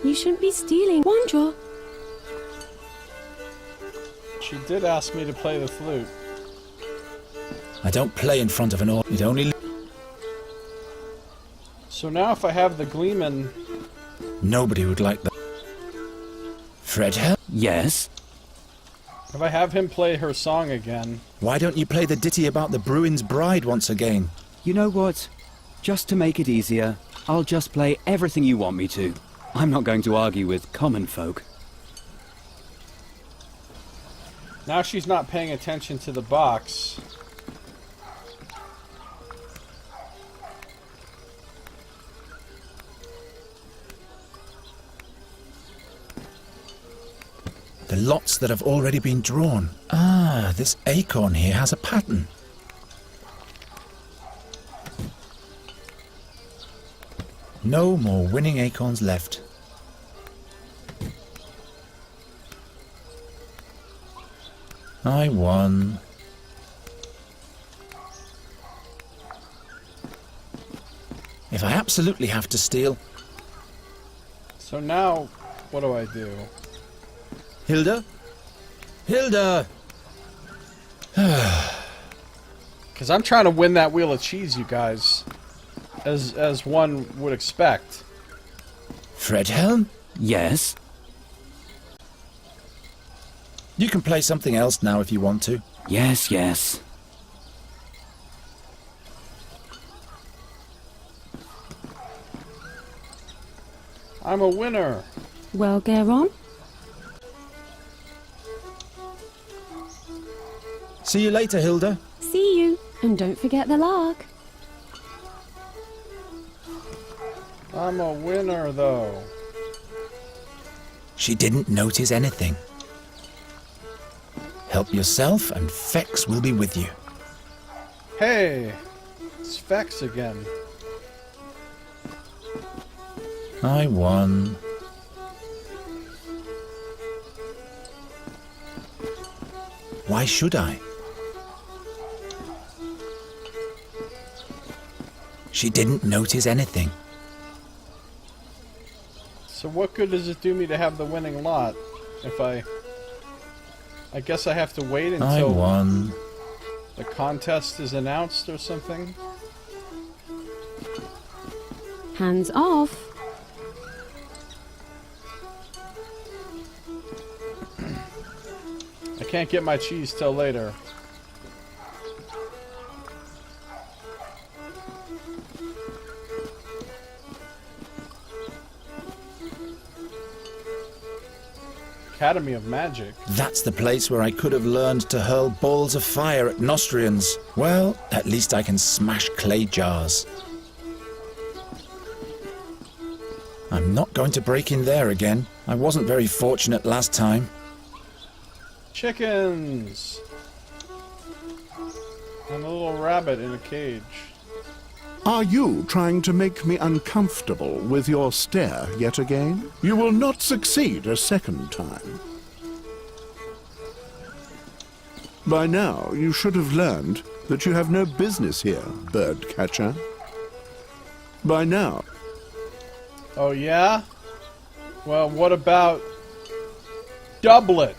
You shouldn't be stealing. Wandra.
She did ask me to play the flute.
I don't play in front of an orc. It only...
So now if I have the Gleeman...
Nobody would like that. Fredhelm?
Yes?
If I have him play her song again...
Why don't you play the ditty about the Bruin's Bride once again?
You know what? Just to make it easier, I'll just play everything you want me to. I'm not going to argue with common folk.
Now she's not paying attention to the box.
The lots that have already been drawn. Ah, this acorn here has a pattern. No more winning acorns left. I won. If I absolutely have to steal...
So now, what do I do?
Hilda? Hilda!
Because I'm trying to win that wheel of cheese, you guys. As one would expect.
Fredhelm?
Yes?
You can play something else now if you want to.
Yes, yes.
I'm a winner.
Well, Geron,
See you later, Hilda.
see you, and don't forget the lark.
I'm a winner, though.
She didn't notice anything. Help yourself and Fex will be with you.
Hey, it's Fex again.
I won. Why should I? She didn't notice anything.
So what good does it do me to have the winning lot if I guess I have to wait
I
until
won.
the contest is announced or something?
Hands off.
can't get my cheese till later. Academy of Magic.
That's the place where I could have learned to hurl balls of fire at Nostrians. Well, at least I can smash clay jars. I'm not going to break in there again. I wasn't very fortunate last time.
Chickens! And a little rabbit in a cage.
Are you trying to make me uncomfortable with your stare yet again? You will not succeed a second time. By now, you should have learned that you have no business here, bird catcher. By now.
Oh yeah? Well, what about doublet?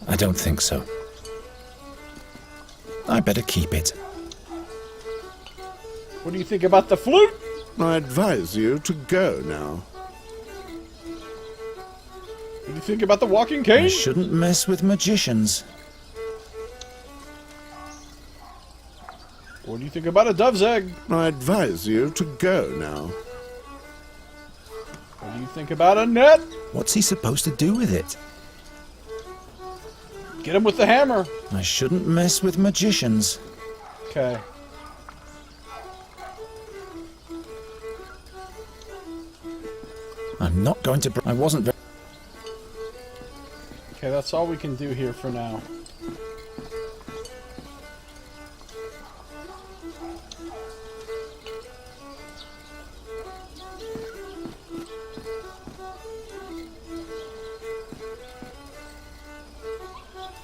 I don't think so. I better keep it.
What do you think about the flute?
I advise you to go now.
What do you think about the walking
I
cane?
shouldn't mess with magicians.
What do you think about a dove's egg?
I advise you to go now.
What do you think about a net?
What's he supposed to do with it?
Get him with the hammer.
I shouldn't mess with magicians.
Okay.
I'm not going to... I wasn't very...
Okay, that's all we can do here for now.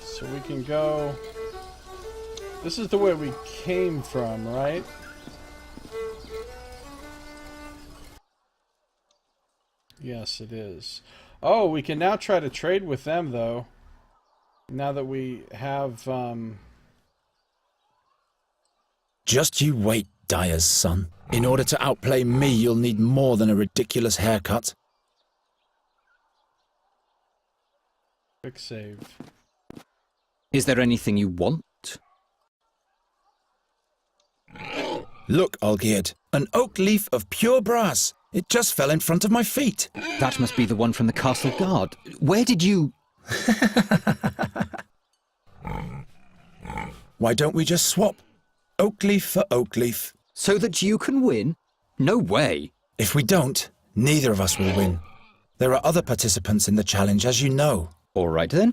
So we can go... This is the way we came from, right? Yes, it is. Oh, we can now try to trade with them, though. Now that we have,
Just you wait, Dyer's son. In order to outplay me, you'll need more than a ridiculous haircut.
quick save.
Is there anything you want?
Look, Olgierd, an oak leaf of pure brass. It just fell in front of my feet.
That must be the one from the castle guard. Where did you...
Why don't we just swap? Oak leaf for oak leaf.
So that you can win? No way.
If we don't, neither of us will win. There are other participants in the challenge, as you know.
All right then.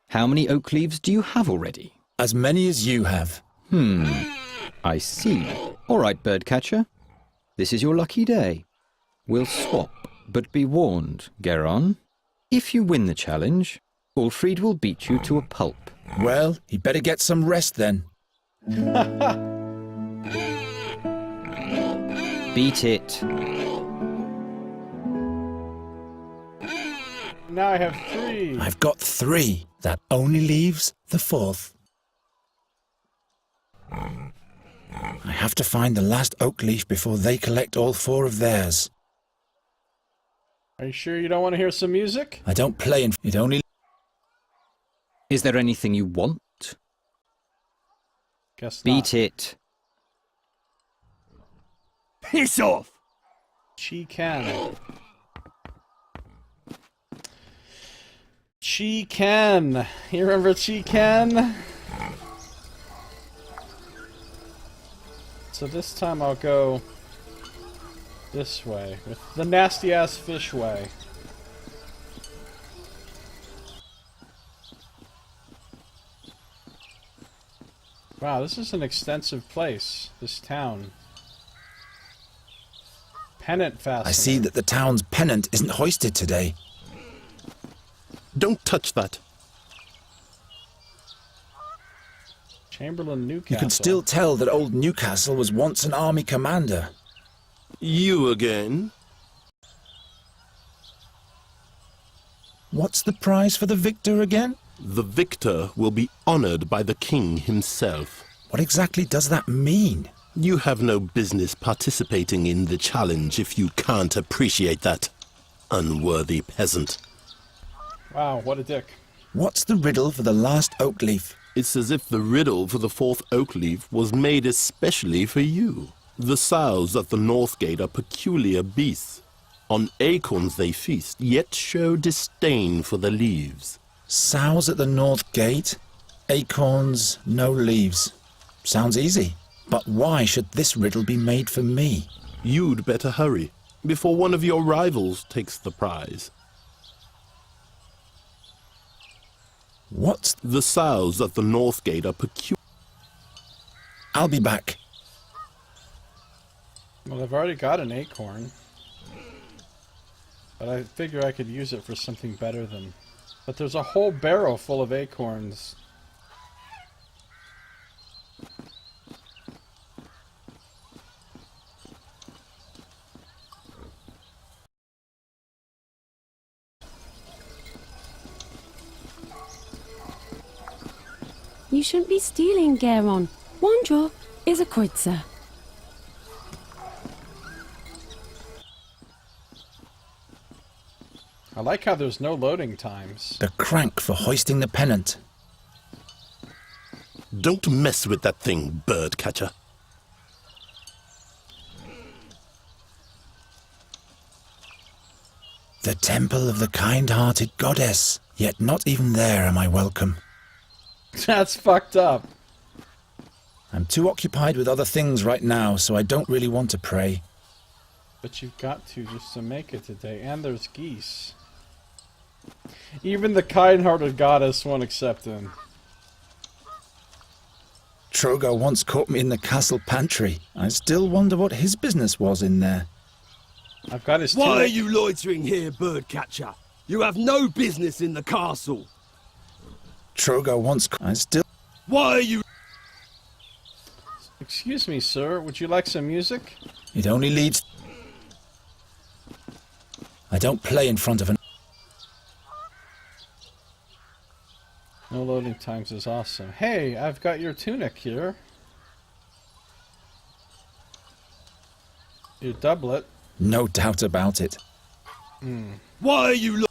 How many oak leaves do you have already?
As many as you have.
I see. All right, birdcatcher. This is your lucky day. We'll swap, but be warned, Geron. If you win the challenge, Ulfried will beat you to a pulp.
Well, he'd better get some rest then.
Beat it.
Now I have 3.
I've got 3. That only leaves the 4th. I have to find the last oak leaf before they collect all 4 of theirs.
Are you sure you don't want to hear some music?
I don't play in... It only...
Is there anything you want?
Guess not.
Beat it.
Piss off!
She can. She can. You remember she can? So this time I'll go this way, with the nasty ass fish way. Wow, this is an extensive place, this town. Pennant fastener.
I see that the town's pennant isn't hoisted today.
Don't touch that.
Chamberlain Newcastle.
You can still tell that old Newcastle was once an army commander.
You again?
What's the prize for the victor again?
The victor will be honored by the king himself.
What exactly does that mean?
You have no business participating in the challenge if you can't appreciate that. Unworthy peasant.
Wow, what a dick.
What's the riddle for the last oak leaf?
It's as if the riddle for the fourth oak leaf was made especially for you. The sows at the north gate are peculiar beasts. On acorns they feast, yet show disdain for the leaves.
Sows at the north gate, acorns, no leaves. Sounds easy. But why should this riddle be made for me?
You'd better hurry, before one of your rivals takes the prize.
What's...
The sows at the north gate are peculiar.
I'll be back.
Well, I've already got an acorn. But I figure I could use it for something better than... But there's a whole barrel full of acorns.
You shouldn't be stealing, Geron. Wandro is a Kreutzer.
I like how there's no loading times.
The crank for hoisting the pennant.
Don't mess with that thing, bird catcher.
The temple of the kind-hearted goddess. Yet not even there am I welcome.
That's fucked up.
I'm too occupied with other things right now, so I don't really want to pray.
But you've got to just to make it today. And there's geese. Even the kind-hearted goddess won't accept him.
Trogo once caught me in the castle pantry. I still wonder what his business was in there.
I've got his
Why are you loitering here, birdcatcher? You have no business in the castle.
Trogo once... I still...
Why are you...
Excuse me, sir. Would you like some music?
It only leads... I don't play in front of an...
No loading times is awesome. Hey, I've got your tunic here. Your doublet.
No doubt about it.
Why are you...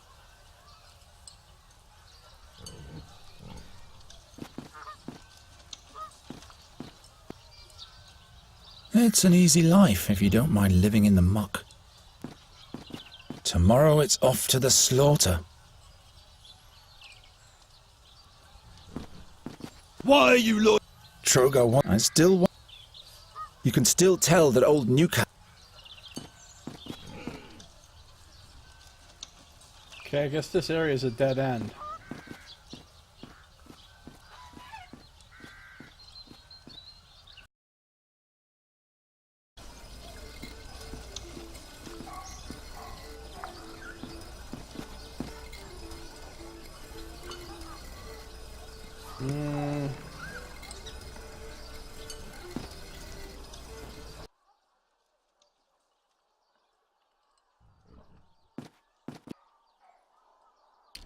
It's an easy life if you don't mind living in the muck. Tomorrow it's off to the slaughter.
Why are you...
Trogo want... I still want... You can still tell that old Newcastle...
Okay, I guess this area is a dead end.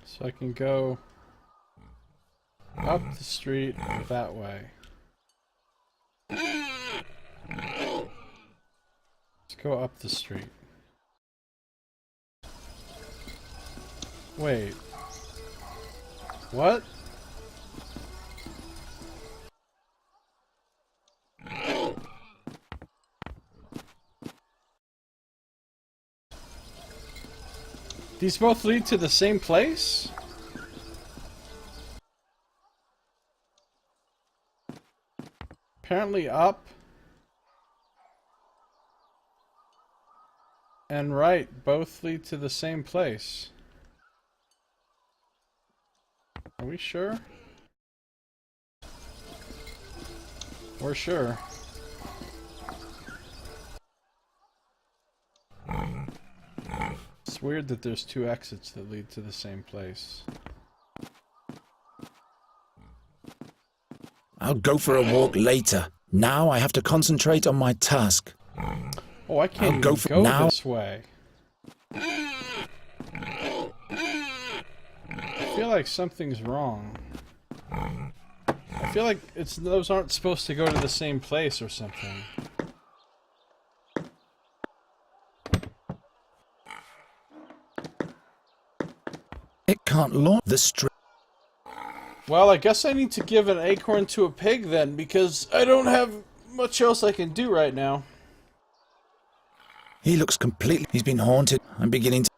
So I can go up the street that way. Let's go up the street. Wait. What? These both lead to the same place? Apparently up and right both lead to the same place. Are we sure? We're sure. It's weird that there's two exits that lead to the same place.
I'll go for a walk later. Now I have to concentrate on my task.
Oh, I can't
go
this way. I feel like something's wrong. I feel like those aren't supposed to go to the same place or something.
It can't launch the string.
Well, I guess I need to give an acorn to a pig then, because I don't have much else I can do right now.
He looks completely... He's been haunted. I'm beginning to...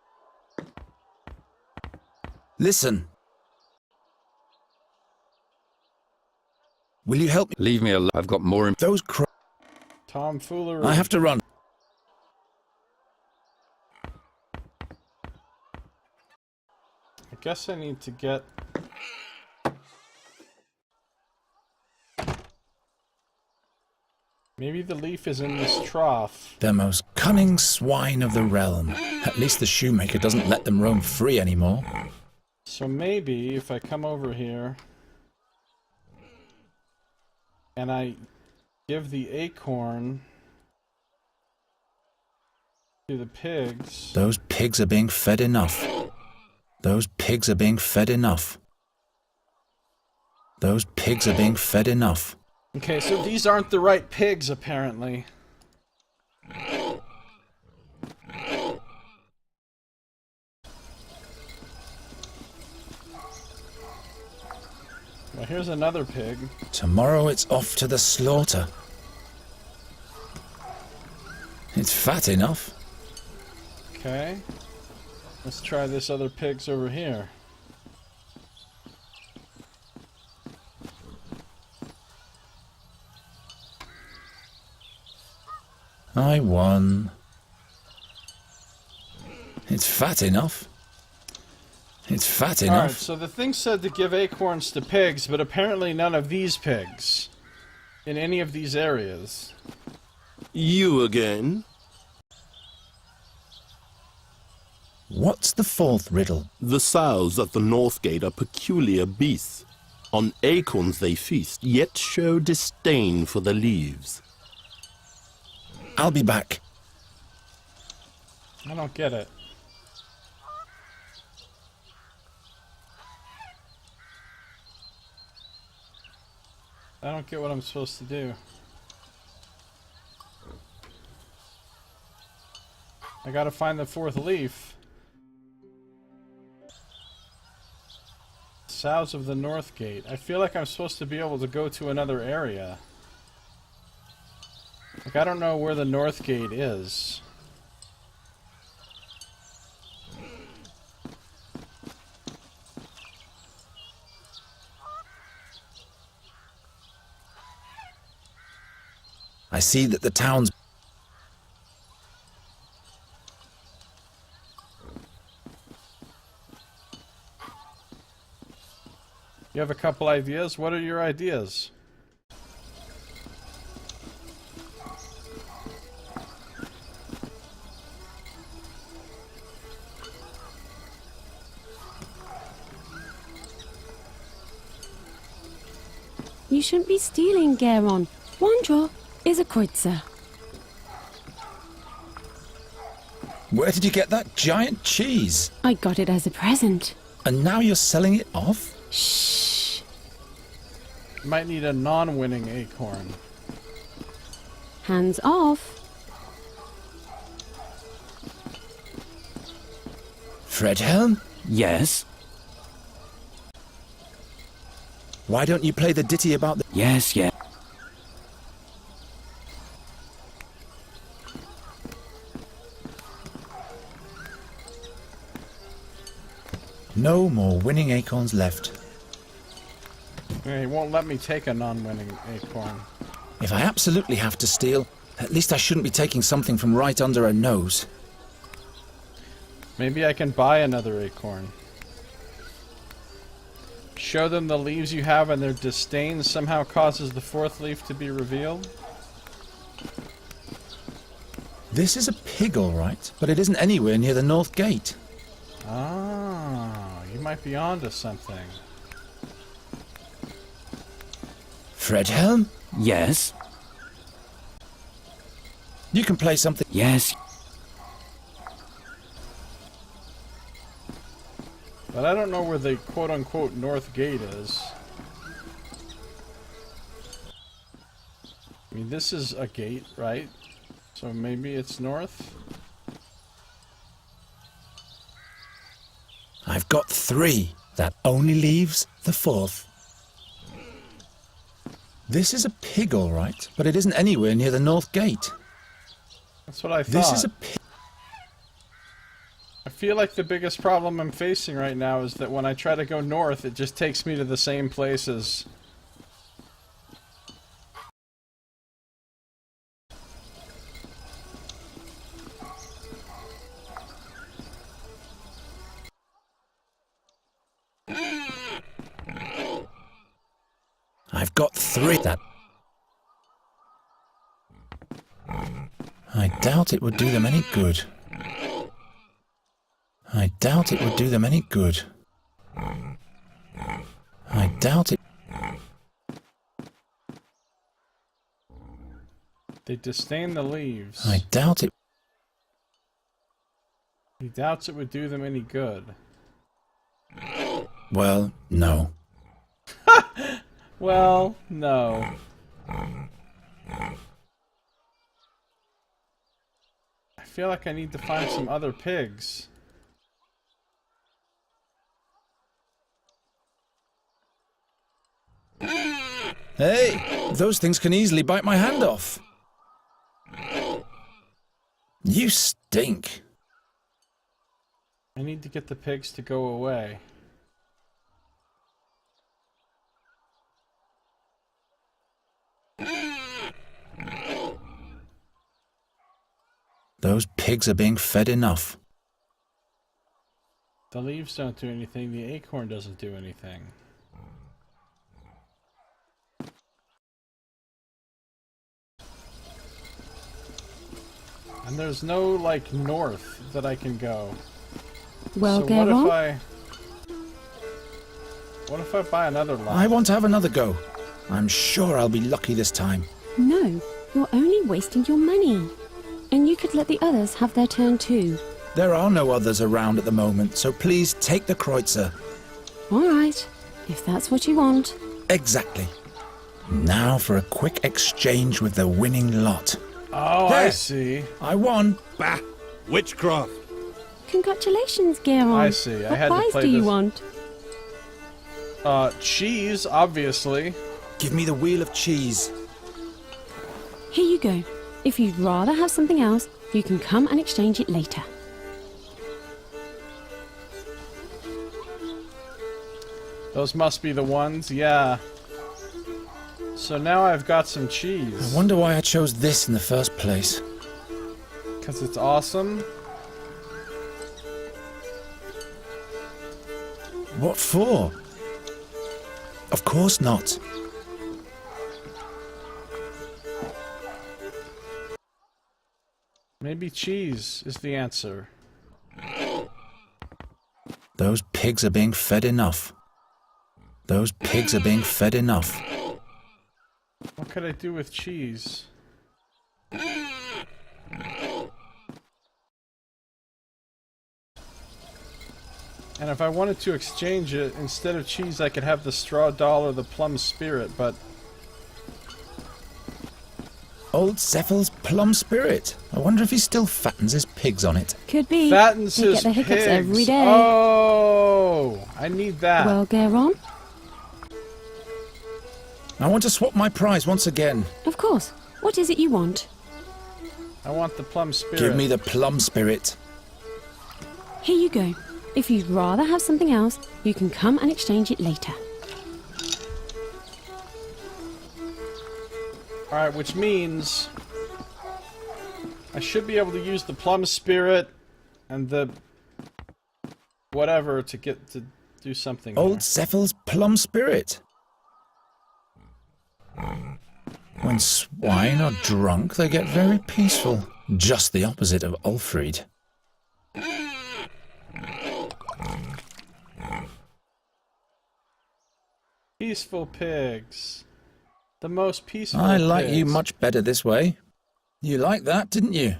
Listen. Will you help me?
Leave me alone. I've got more...
Those
Tomfoolery.
I have to run.
I guess I need to get... Maybe the leaf is in this trough.
The most cunning swine of the realm. At least the shoemaker doesn't let them roam free anymore.
So maybe if I come over here and I give the acorn to the pigs...
Those pigs are being fed enough. Those pigs are being fed enough. Those pigs are being fed enough.
Okay, so these aren't the right pigs, apparently. Well, here's another pig.
Tomorrow it's off to the slaughter. It's fat enough.
Okay. Let's try this other pigs over here.
I won. It's fat enough. It's fat enough.
Alright, so the thing said to give acorns to pigs, but apparently none of these pigs in any of these areas.
You again?
What's the fourth riddle?
The sows at the north gate are peculiar beasts. On acorns they feast, yet show disdain for the leaves.
I'll be back.
I don't get it. I don't get what I'm supposed to do. I gotta find the fourth leaf. Sows of the North Gate. I feel like I'm supposed to be able to go to another area. Like, I don't know where the North Gate is.
I see that the town's...
You have a couple ideas? What are your ideas?
You shouldn't be stealing, Garon. Wandra is a Kreutzer.
Where did you get that giant cheese?
I got it as a present.
And now you're selling it off?
Shh.
Might need a non-winning acorn.
Hands off.
Fredhelm?
Yes?
Why don't you play the ditty about the...
Yes, yes.
No more winning acorns left.
Yeah, he won't let me take a non-winning acorn.
If I absolutely have to steal, at least I shouldn't be taking something from right under her nose.
Maybe I can buy another acorn. Show them the leaves you have and their disdain somehow causes the fourth leaf to be revealed?
This is a pig, all right, but it isn't anywhere near the North Gate.
Ah, you might be onto something.
Fredhelm?
Yes?
You can play something...
Yes.
But I don't know where the quote-unquote North Gate is. I mean, this is a gate, right? So maybe it's north?
I've got 3. That only leaves the 4th. This is a pig, all right, but it isn't anywhere near the north gate.
That's what I thought.
This is a pig.
I feel like the biggest problem I'm facing right now is that when I try to go north, it just takes me to the same places.
I've got 3. That. I doubt it would do them any good. I doubt it would do them any good. I doubt it.
They disdain the leaves.
I doubt it.
He doubts it would do them any good.
Well, no.
Well, no. I feel like I need to find some other pigs.
Hey, those things can easily bite my hand off. You stink.
I need to get the pigs to go away.
Those pigs are being fed enough.
The leaves don't do anything, the acorn doesn't do anything. And there's no, like, north that I can go.
Well,
so
go on.
What if I buy another lot?
I want to have another go. I'm sure I'll be lucky this time.
No, you're only wasting your money. And you could let the others have their turn too.
There are no others around at the moment, so please take the Kreutzer.
All right, if that's what you want.
Exactly. Now for a quick exchange with the winning lot.
Oh,
There.
I see.
I won.
Bah! Witchcraft!
Congratulations, Geron.
I see. I
What
had to
prize
play
do you
this-
want?
Cheese, obviously.
Give me the wheel of cheese.
Here you go. If you'd rather have something else, you can come and exchange it later.
Those must be the ones, yeah. So now I've got some
I
cheese.
wonder why I chose this in the first place.
Because it's awesome.
What for? Of course not.
Maybe cheese is the answer.
Those pigs are being fed enough. Those pigs are being fed enough.
What could I do with cheese? And if I wanted to exchange it, instead of cheese I could have the straw doll or the plum spirit, but...
Old Cephal's plum spirit. I wonder if he still fattens his pigs on it.
Could be.
fattens
They
his
get the hiccups
pigs.
every day.
Oh, I need that.
Well, Geron?
I want to swap my prize once again.
Of course. What is it you want?
I want the plum spirit.
Give me the plum spirit.
Here you go. If you'd rather have something else, you can come and exchange it later.
Alright, which means I should be able to use the plum spirit and the whatever to get to do something.
Old
there.
Cephal's plum spirit. When swine are drunk, they get very peaceful. Just the opposite of Ulfried.
Peaceful pigs. The most peaceful
I like you
pigs.
much better this way. You liked that, didn't you?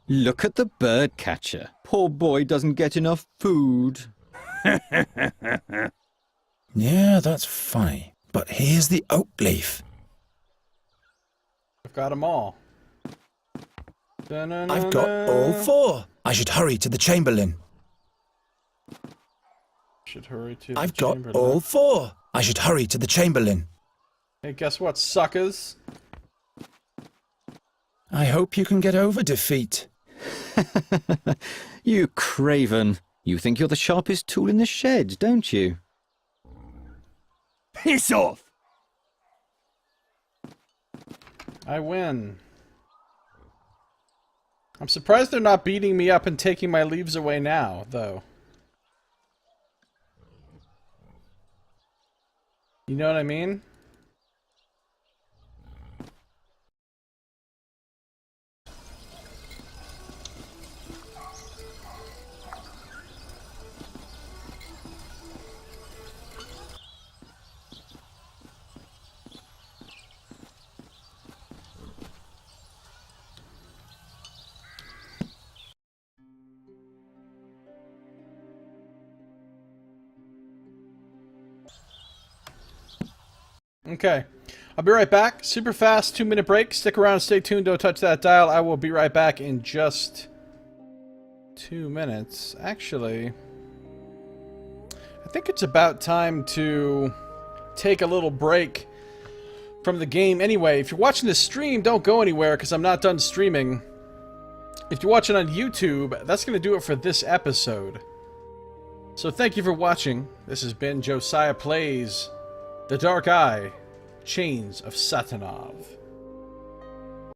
Look at the bird catcher. Poor boy doesn't get enough food.
Yeah, that's funny. But here's the oak leaf.
I've got them all.
I've got all 4. I should hurry to the Chamberlain.
Should hurry to the
I've got
Chamberlain.
all 4. I should hurry to the Chamberlain.
Hey, guess what, suckers?
I hope you can get over defeat.
You craven. You think you're the sharpest tool in the shed, don't you?
Piss off!
I win. I'm surprised they're not beating me up and taking my leaves away now, though. You know what I mean? Okay, I'll be right back. Super fast, 2-minute break. Stick around, stay tuned, don't touch that dial. I will be right back in just 2 minutes. Actually, I think it's about time to take a little break from the game. Anyway, if you're watching this stream, don't go anywhere because I'm not done streaming. If you're watching on YouTube, that's going to do it for this episode. So thank you for watching. This has been Josiah Plays The Dark Eye, Chains of Satinav.